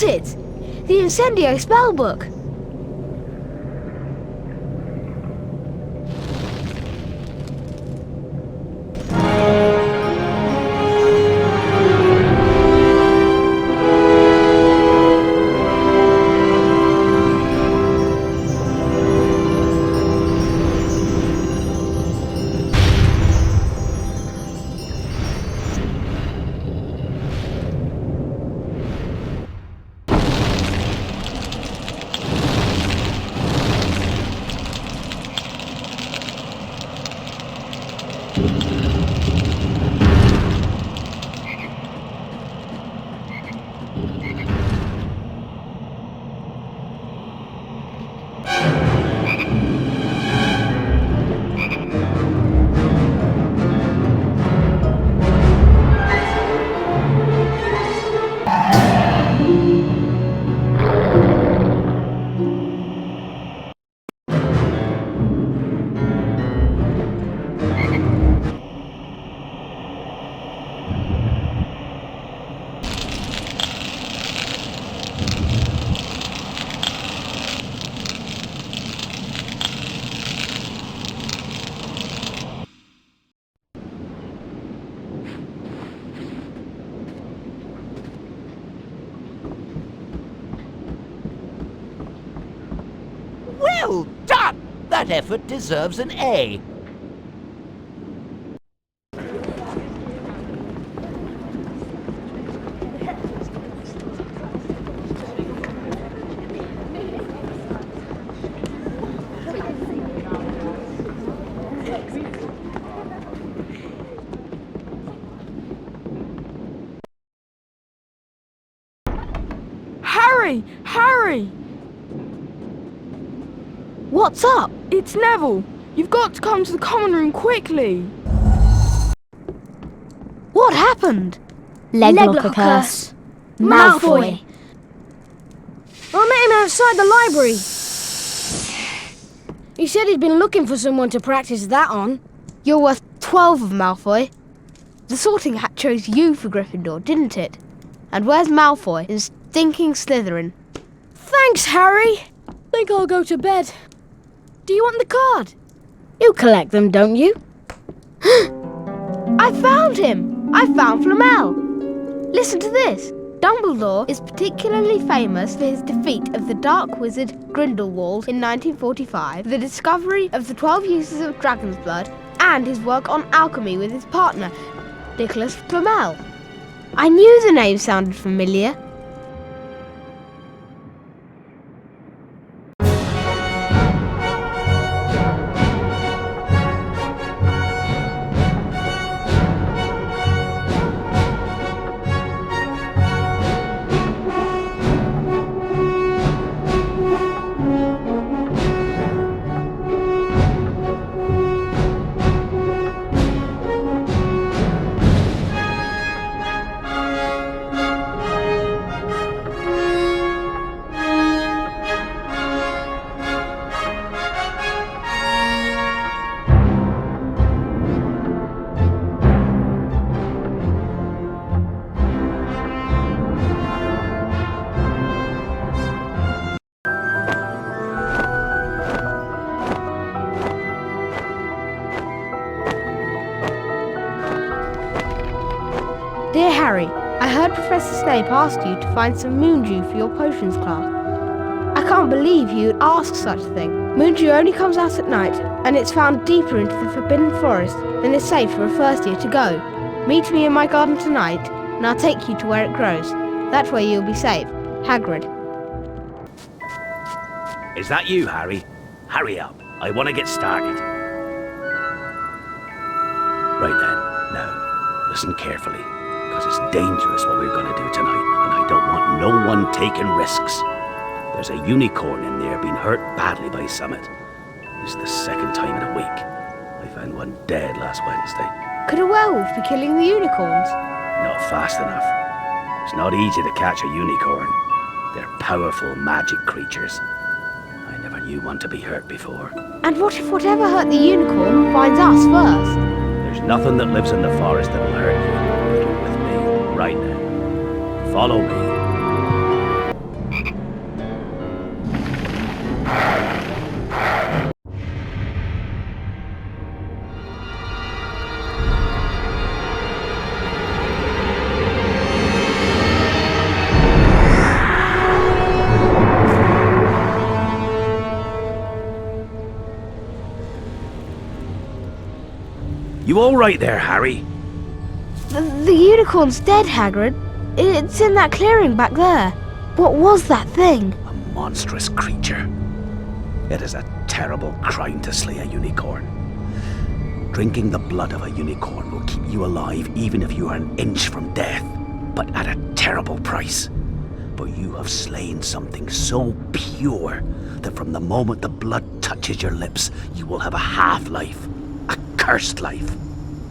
got it! The Incendio spellbook! Well done! That effort deserves an A. Harry! Harry! What's up? It's Neville. You've got to come to the common room quickly. What happened? Leglocker curse. Malfoy. I met him outside the library. He said he'd been looking for someone to practice that on. You're worth 12 of Malfoy. The Sorting Hat chose you for Gryffindor, didn't it? And where's Malfoy in stinking Slytherin? Thanks, Harry. Think I'll go to bed. Do you want the card? You collect them, don't you? I found him! I found Flamel! Listen to this. Dumbledore is particularly famous for his defeat of the dark wizard Grindelwald in 1945, the discovery of the 12 uses of dragon's blood, and his work on alchemy with his partner, Nicholas Flamel. I knew the name sounded familiar. Dear Harry, I heard Professor Snape asked you to find some moondew for your potions class. I can't believe you would ask such a thing. Moondew only comes out at night, and it's found deeper into the Forbidden Forest than is safe for a first year to go. Meet me in my garden tonight, and I'll take you to where it grows. That way you'll be safe. Hagrid. Is that you, Harry? Hurry up. I want to get started. Right then. Now, listen carefully, because it's dangerous what we're going to do tonight, and I don't want no one taking risks. There's a unicorn in there being hurt badly by Summit. It's the second time in a week. I found one dead last Wednesday. Could a werewolf be killing the unicorns? Not fast enough. It's not easy to catch a unicorn. They're powerful magic creatures. I never knew one to be hurt before. And what if whatever hurt the unicorn finds us first? There's nothing that lives in the forest that'll hurt you. Come with me, right now. Follow me. You all right there, Harry? The unicorn's dead, Hagrid. It's in that clearing back there. What was that thing? A monstrous creature. It is a terrible crime to slay a unicorn. Drinking the blood of a unicorn will keep you alive even if you are an inch from death, but at a terrible price. For you have slain something so pure that from the moment the blood touches your lips, you will have a half-life, a cursed life.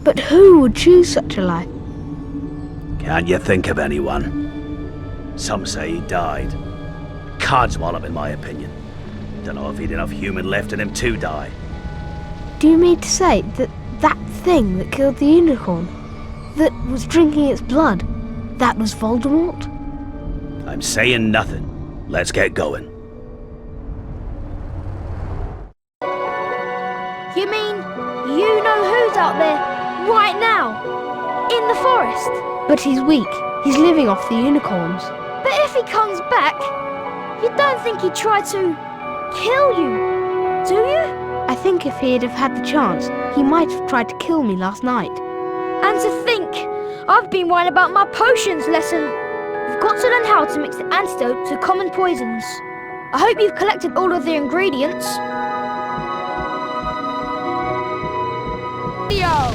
But who would choose such a life? Can't you think of anyone? Some say he died. Codswallop, in my opinion. Don't know if he'd enough human left in him to die. Do you mean to say that that thing that killed the unicorn, that was drinking its blood, that was Voldemort? I'm saying nothing. Let's get going. You mean you know who's out there right now? In the forest? But he's weak. He's living off the unicorns. But if he comes back, you don't think he'd try to kill you, do you? I think if he'd have had the chance, he might have tried to kill me last night. And to think, I've been worrying about my potions lesson. You've got to learn how to mix the antidote to common poisons. I hope you've collected all of the ingredients. Yo!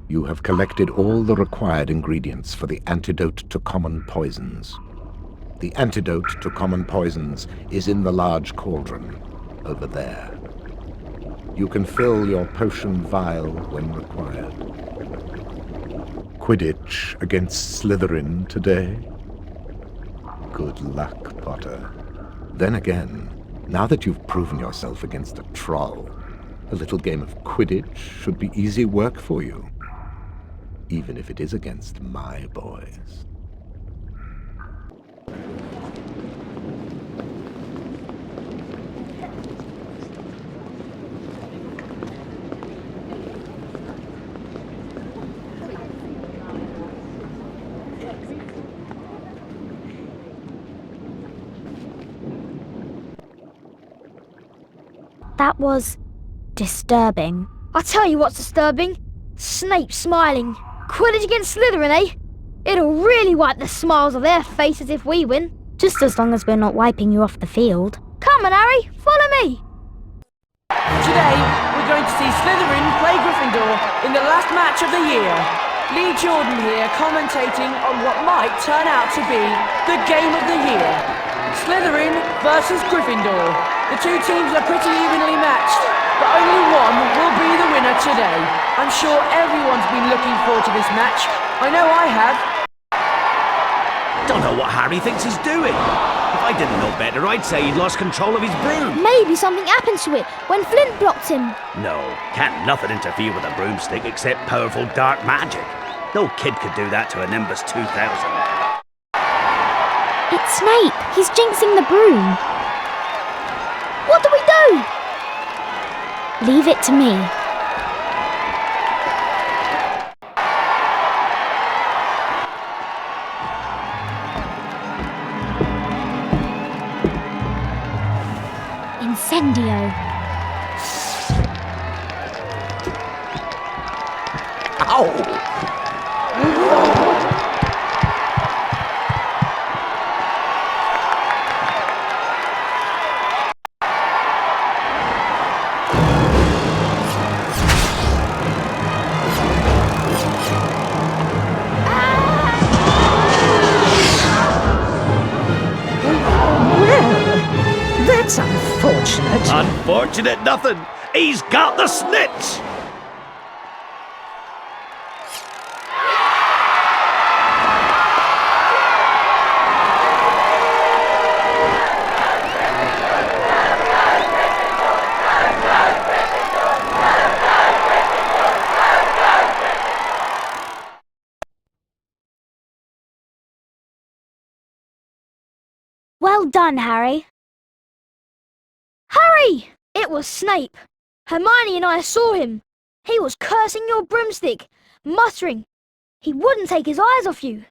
You have collected all the required ingredients for the antidote to common poisons. The antidote to common poisons is in the large cauldron over there. You can fill your potion vial when required. Quidditch against Slytherin today? Good luck, Potter. Then again, now that you've proven yourself against a troll, a little game of Quidditch should be easy work for you. Even if it is against my boys. That was disturbing. I tell you what's disturbing. Snape smiling. Quidditch against Slytherin, eh? It'll really wipe the smiles off their faces if we win. Just as long as we're not wiping you off the field. Come on, Harry, follow me. Today, we're going to see Slytherin play Gryffindor in the last match of the year. Lee Jordan here commentating on what might turn out to be the game of the year. Slytherin versus Gryffindor. The two teams are pretty evenly matched, but only one will be the winner today. I'm sure everyone's been looking forward to this match. I know I have. Don't know what Harry thinks he's doing. If I didn't know better, I'd say he'd lost control of his broom. Maybe something happened to it when Flint blocked him. No, can't nothing interfere with a broomstick except powerful dark magic. No kid could do that to a Nimbus 2000. It's Snape. He's jinxing the broom. What do we do? Leave it to me. Incendio. Ow! That's unfortunate. Unfortunate nothing. He's got the snitch. Well done, Harry. Harry! It was Snape. Hermione and I saw him. He was cursing your broomstick, muttering. He wouldn't take his eyes off you.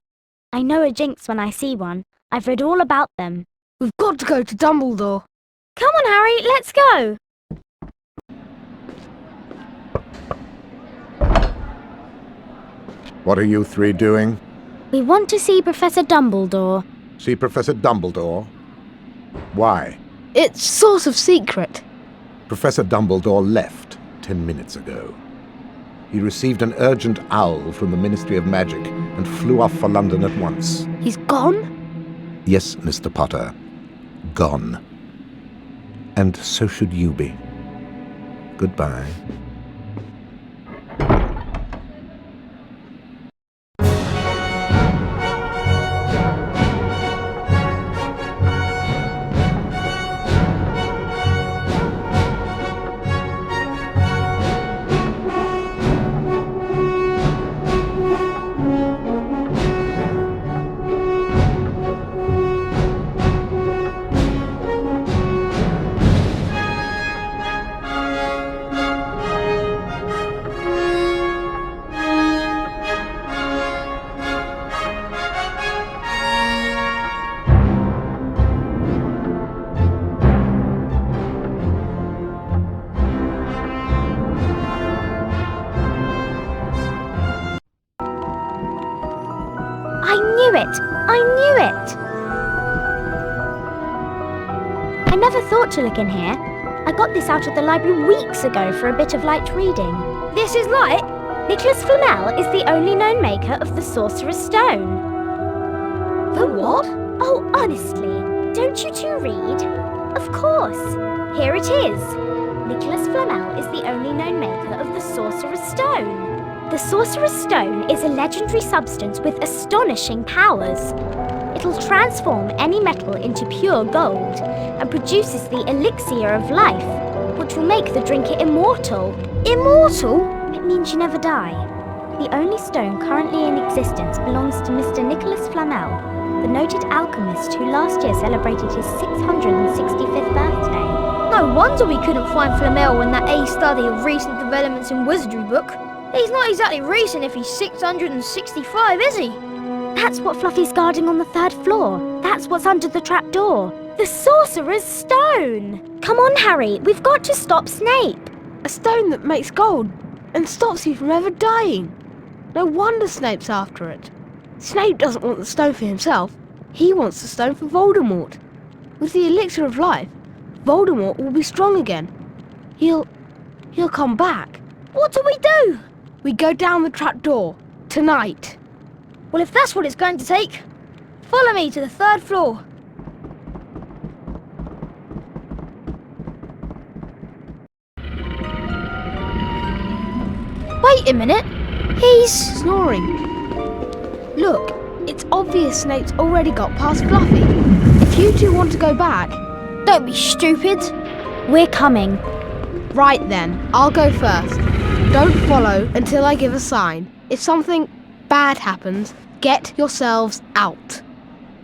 I know a jinx when I see one. I've read all about them. We've got to go to Dumbledore. Come on, Harry, let's go. What are you three doing? We want to see Professor Dumbledore. See Professor Dumbledore? Why? It's sort of secret. Professor Dumbledore left 10 minutes ago. He received an urgent owl from the Ministry of Magic and flew off for London at once. He's gone? Yes, Mr. Potter. Gone. And so should you be. Goodbye. I knew it! I never thought to look in here. I got this out of the library weeks ago for a bit of light reading. This is light? Nicholas Flamel is the only known maker of the Sorcerer's Stone. The what? Oh, honestly, don't you two read? Of course. Here it is. Nicholas Flamel is the only known maker of the Sorcerer's Stone. The Sorcerer's Stone is a legendary substance with astonishing powers. It'll transform any metal into pure gold and produces the elixir of life, which will make the drinker immortal. Immortal? It means you never die. The only stone currently in existence belongs to Mr. Nicholas Flamel, the noted alchemist who last year celebrated his 665th birthday. No wonder we couldn't find Flamel in that A study of recent developments in wizardry book. He's not exactly recent if he's 665, is he? That's what Fluffy's guarding on the 3rd floor. That's what's under the trapdoor. The Sorcerer's Stone! Come on, Harry, we've got to stop Snape. A stone that makes gold and stops you from ever dying. No wonder Snape's after it. Snape doesn't want the stone for himself. He wants the stone for Voldemort. With the elixir of life, Voldemort will be strong again. He'll come back. What do we do? We go down the trapdoor. Tonight. Well, if that's what it's going to take, follow me to the 3rd floor. Wait a minute. He's snoring. Look, it's obvious Snape's already got past Fluffy. If you two want to go back... Don't be stupid. We're coming. Right then, I'll go first. Don't follow until I give a sign. If something bad happens, get yourselves out.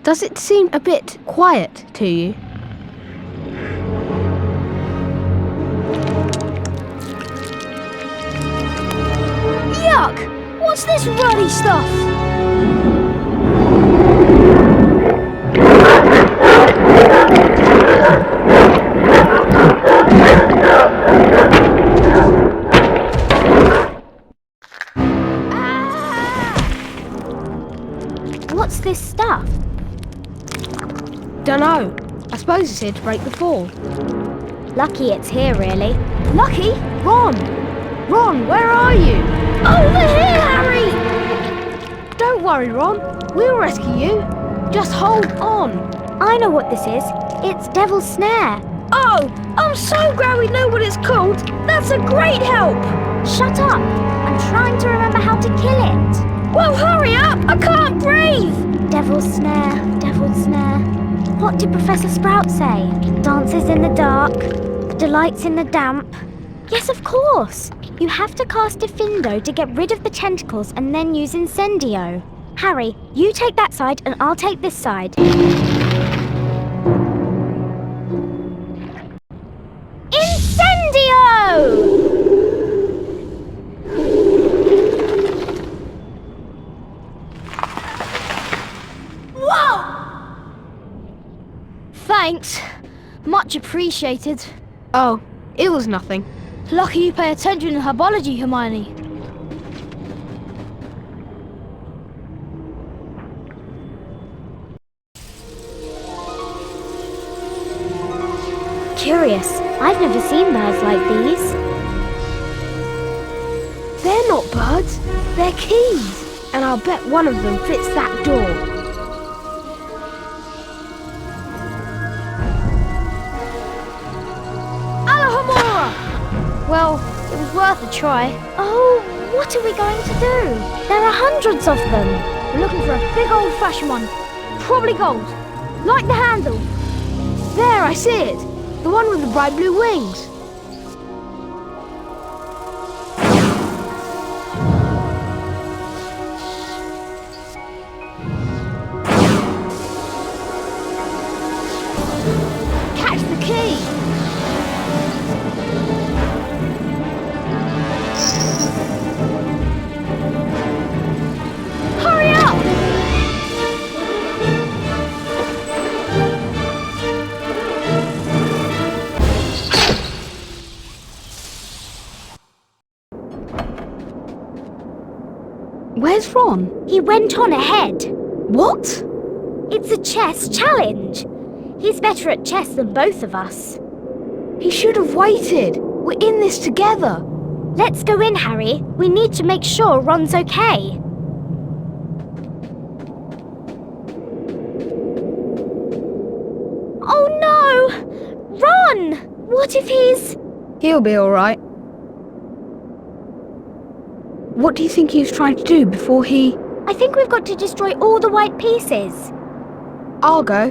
Does it seem a bit quiet to you? Yuck! What's this ruddy stuff? What's this stuff? Dunno. I suppose it's here to break the fall. Lucky it's here, really. Lucky? Ron! Ron, where are you? Over here, Harry! Don't worry, Ron. We'll rescue you. Just hold on. I know what this is. It's Devil's Snare. Oh, I'm so glad we know what it's called. That's a great help. Shut up. I'm trying to remember how to kill it. Well, hurry up. I can't breathe. Devil's Snare, Devil's Snare. What did Professor Sprout say? Dances in the dark, delights in the damp. Yes, of course. You have to cast Diffindo to get rid of the tentacles and then use Incendio. Harry, you take that side and I'll take this side. Incendio! Thanks. Much appreciated. Oh, it was nothing. Lucky you pay attention in herbology, Hermione. Curious. I've never seen birds like these. They're not birds, they're keys. And I'll bet one of them fits that door. Well, it was worth a try. Oh, what are we going to do? There are hundreds of them. We're looking for a big old-fashioned one. Probably gold. Like the handle. There, I see it. The one with the bright blue wings. Catch the key. Hurry up! Where's Ron? He went on ahead. What? It's a chess challenge. He's better at chess than both of us. He should have waited. We're in this together. Let's go in, Harry. We need to make sure Ron's okay. Oh no! Ron! What if he's... He'll be alright. What do you think he was trying to do before he... I think we've got to destroy all the white pieces. I'll go.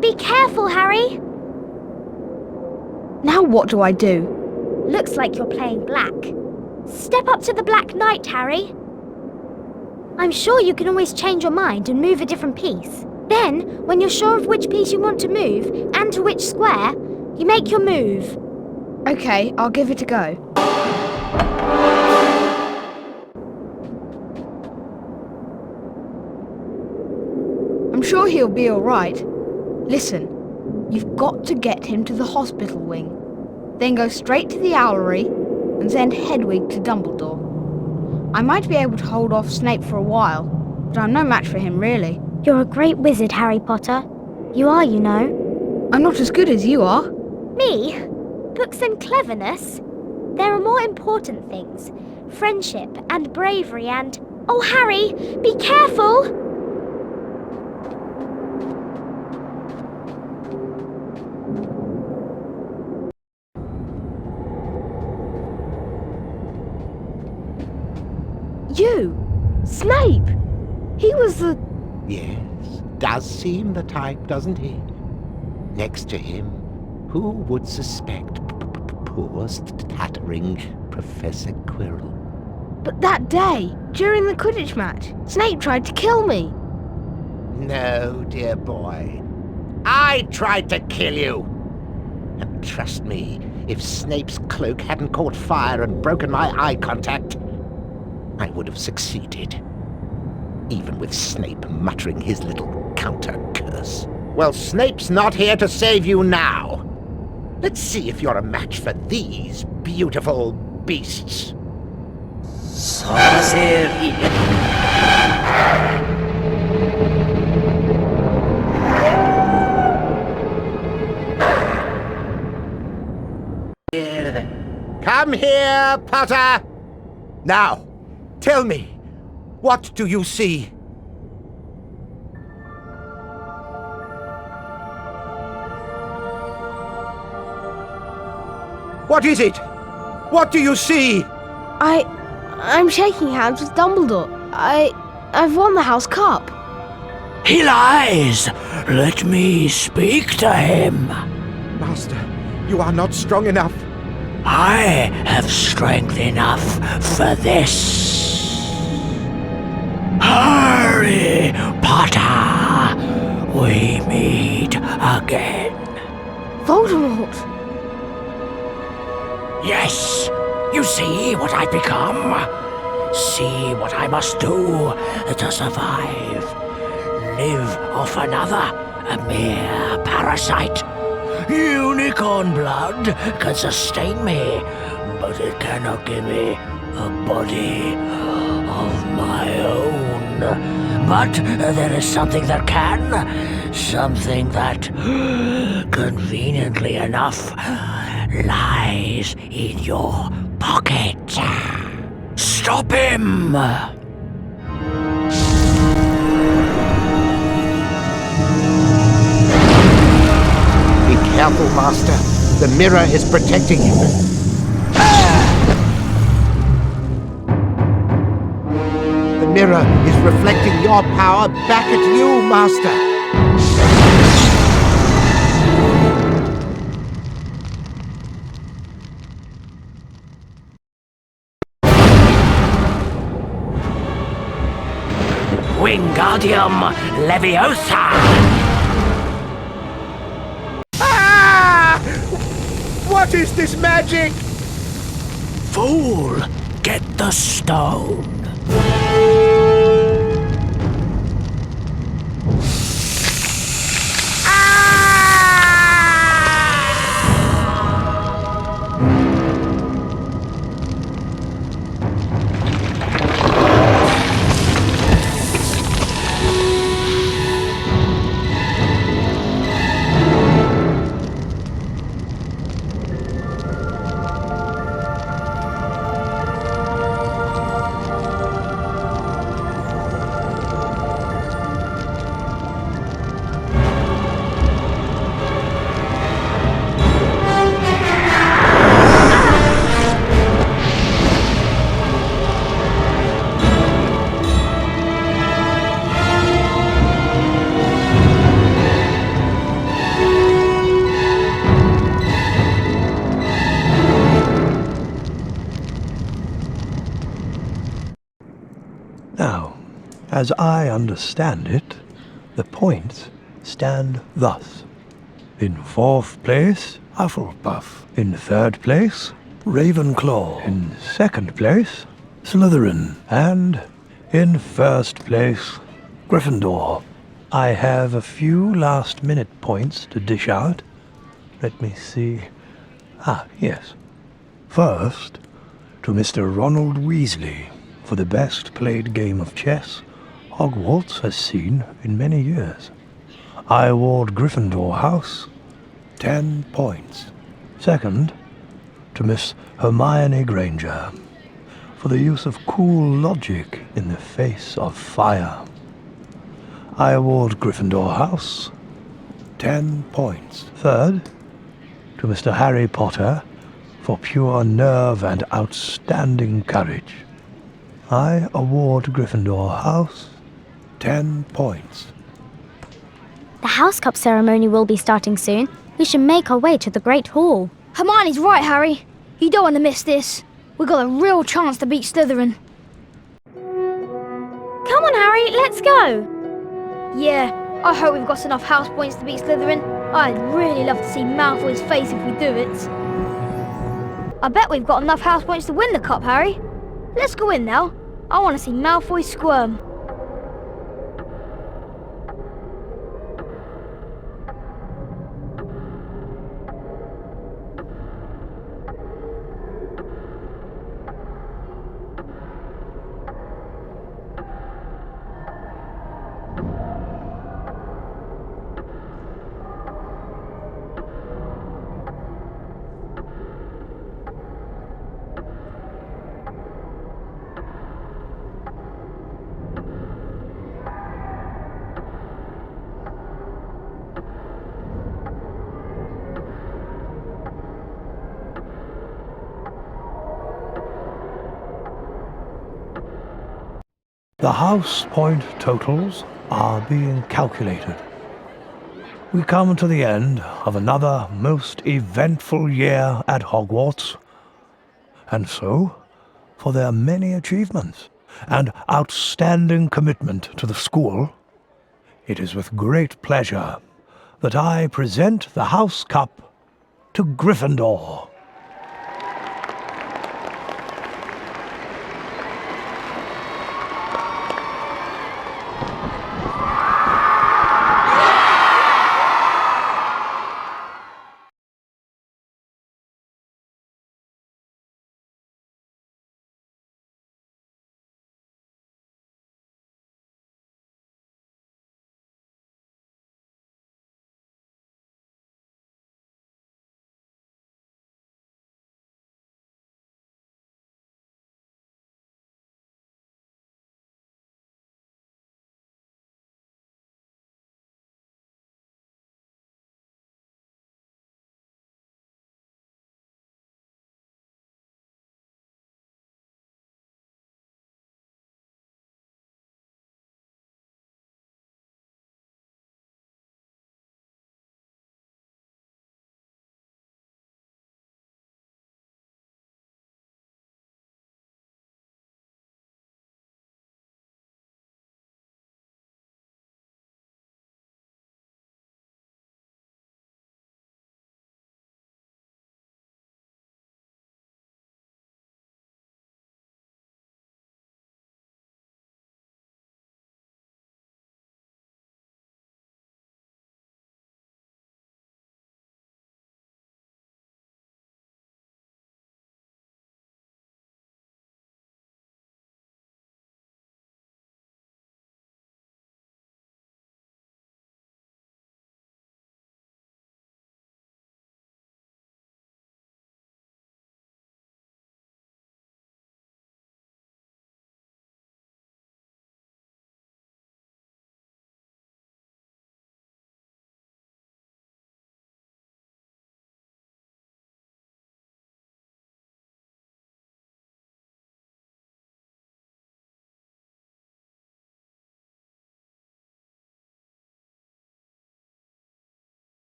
Be careful, Harry. Now what do I do? Looks like you're playing black. Step up to the Black Knight, Harry. I'm sure you can always change your mind and move a different piece. Then, when you're sure of which piece you want to move, and to which square, you make your move. Okay, I'll give it a go. I'm sure he'll be alright. Listen, you've got to get him to the hospital wing. Then go straight to the owlery and send Hedwig to Dumbledore. I might be able to hold off Snape for a while, but I'm no match for him, really. You're a great wizard, Harry Potter. You are, you know. I'm not as good as you are. Me? Books and cleverness? There are more important things. Friendship and bravery and... Oh, Harry, be careful! You! Snape! He was the... Yes, does seem the type, doesn't he? Next to him, who would suspect poor tattering Professor Quirrell? But that day, during the Quidditch match, Snape tried to kill me. No, dear boy. I tried to kill you! And trust me, if Snape's cloak hadn't caught fire and broken my eye contact, I would have succeeded. Even with Snape muttering his little counter-curse. Well, Snape's not here to save you now. Let's see if you're a match for these beautiful beasts. Sorcerer. Come here, Potter! Now, tell me, what do you see? What is it? What do you see? I'm shaking hands with Dumbledore. I've won the House Cup. He lies! Let me speak to him. Master, you are not strong enough. I have strength enough for this. Harry Potter, we meet again. Voldemort! Yes, you see what I've become. See what I must do to survive. Live off another a mere parasite. Unicorn blood can sustain me, but it cannot give me a body of my own. But there is something that can, something that, conveniently enough, lies in your pocket. Stop him! Be careful, Master. The mirror is protecting you. The mirror is reflecting your power back at you, Master. Wingardium Leviosa! What is this magic? Fool, get the stone. Now, as I understand it, the points stand thus. In 4th place, Hufflepuff. In 3rd place, Ravenclaw. In 2nd place, Slytherin. And in 1st place, Gryffindor. I have a few last-minute points to dish out. Let me see. Yes. First, to Mr. Ronald Weasley, for the best played game of chess Hogwarts has seen in many years. I award Gryffindor House 10 points. Second, to Miss Hermione Granger, for the use of cool logic in the face of fire. I award Gryffindor House 10 points. Third, to Mr. Harry Potter, for pure nerve and outstanding courage. I award Gryffindor House 10 points. The House Cup ceremony will be starting soon. We should make our way to the Great Hall. Hermione's right, Harry. You don't want to miss this. We've got a real chance to beat Slytherin. Come on, Harry, let's go. Yeah, I hope we've got enough house points to beat Slytherin. I'd really love to see Malfoy's face if we do it. I bet we've got enough house points to win the cup, Harry. Let's go in now. I want to see Malfoy squirm. The house point totals are being calculated. We come to the end of another most eventful year at Hogwarts. And so, for their many achievements and outstanding commitment to the school, it is with great pleasure that I present the House Cup to Gryffindor.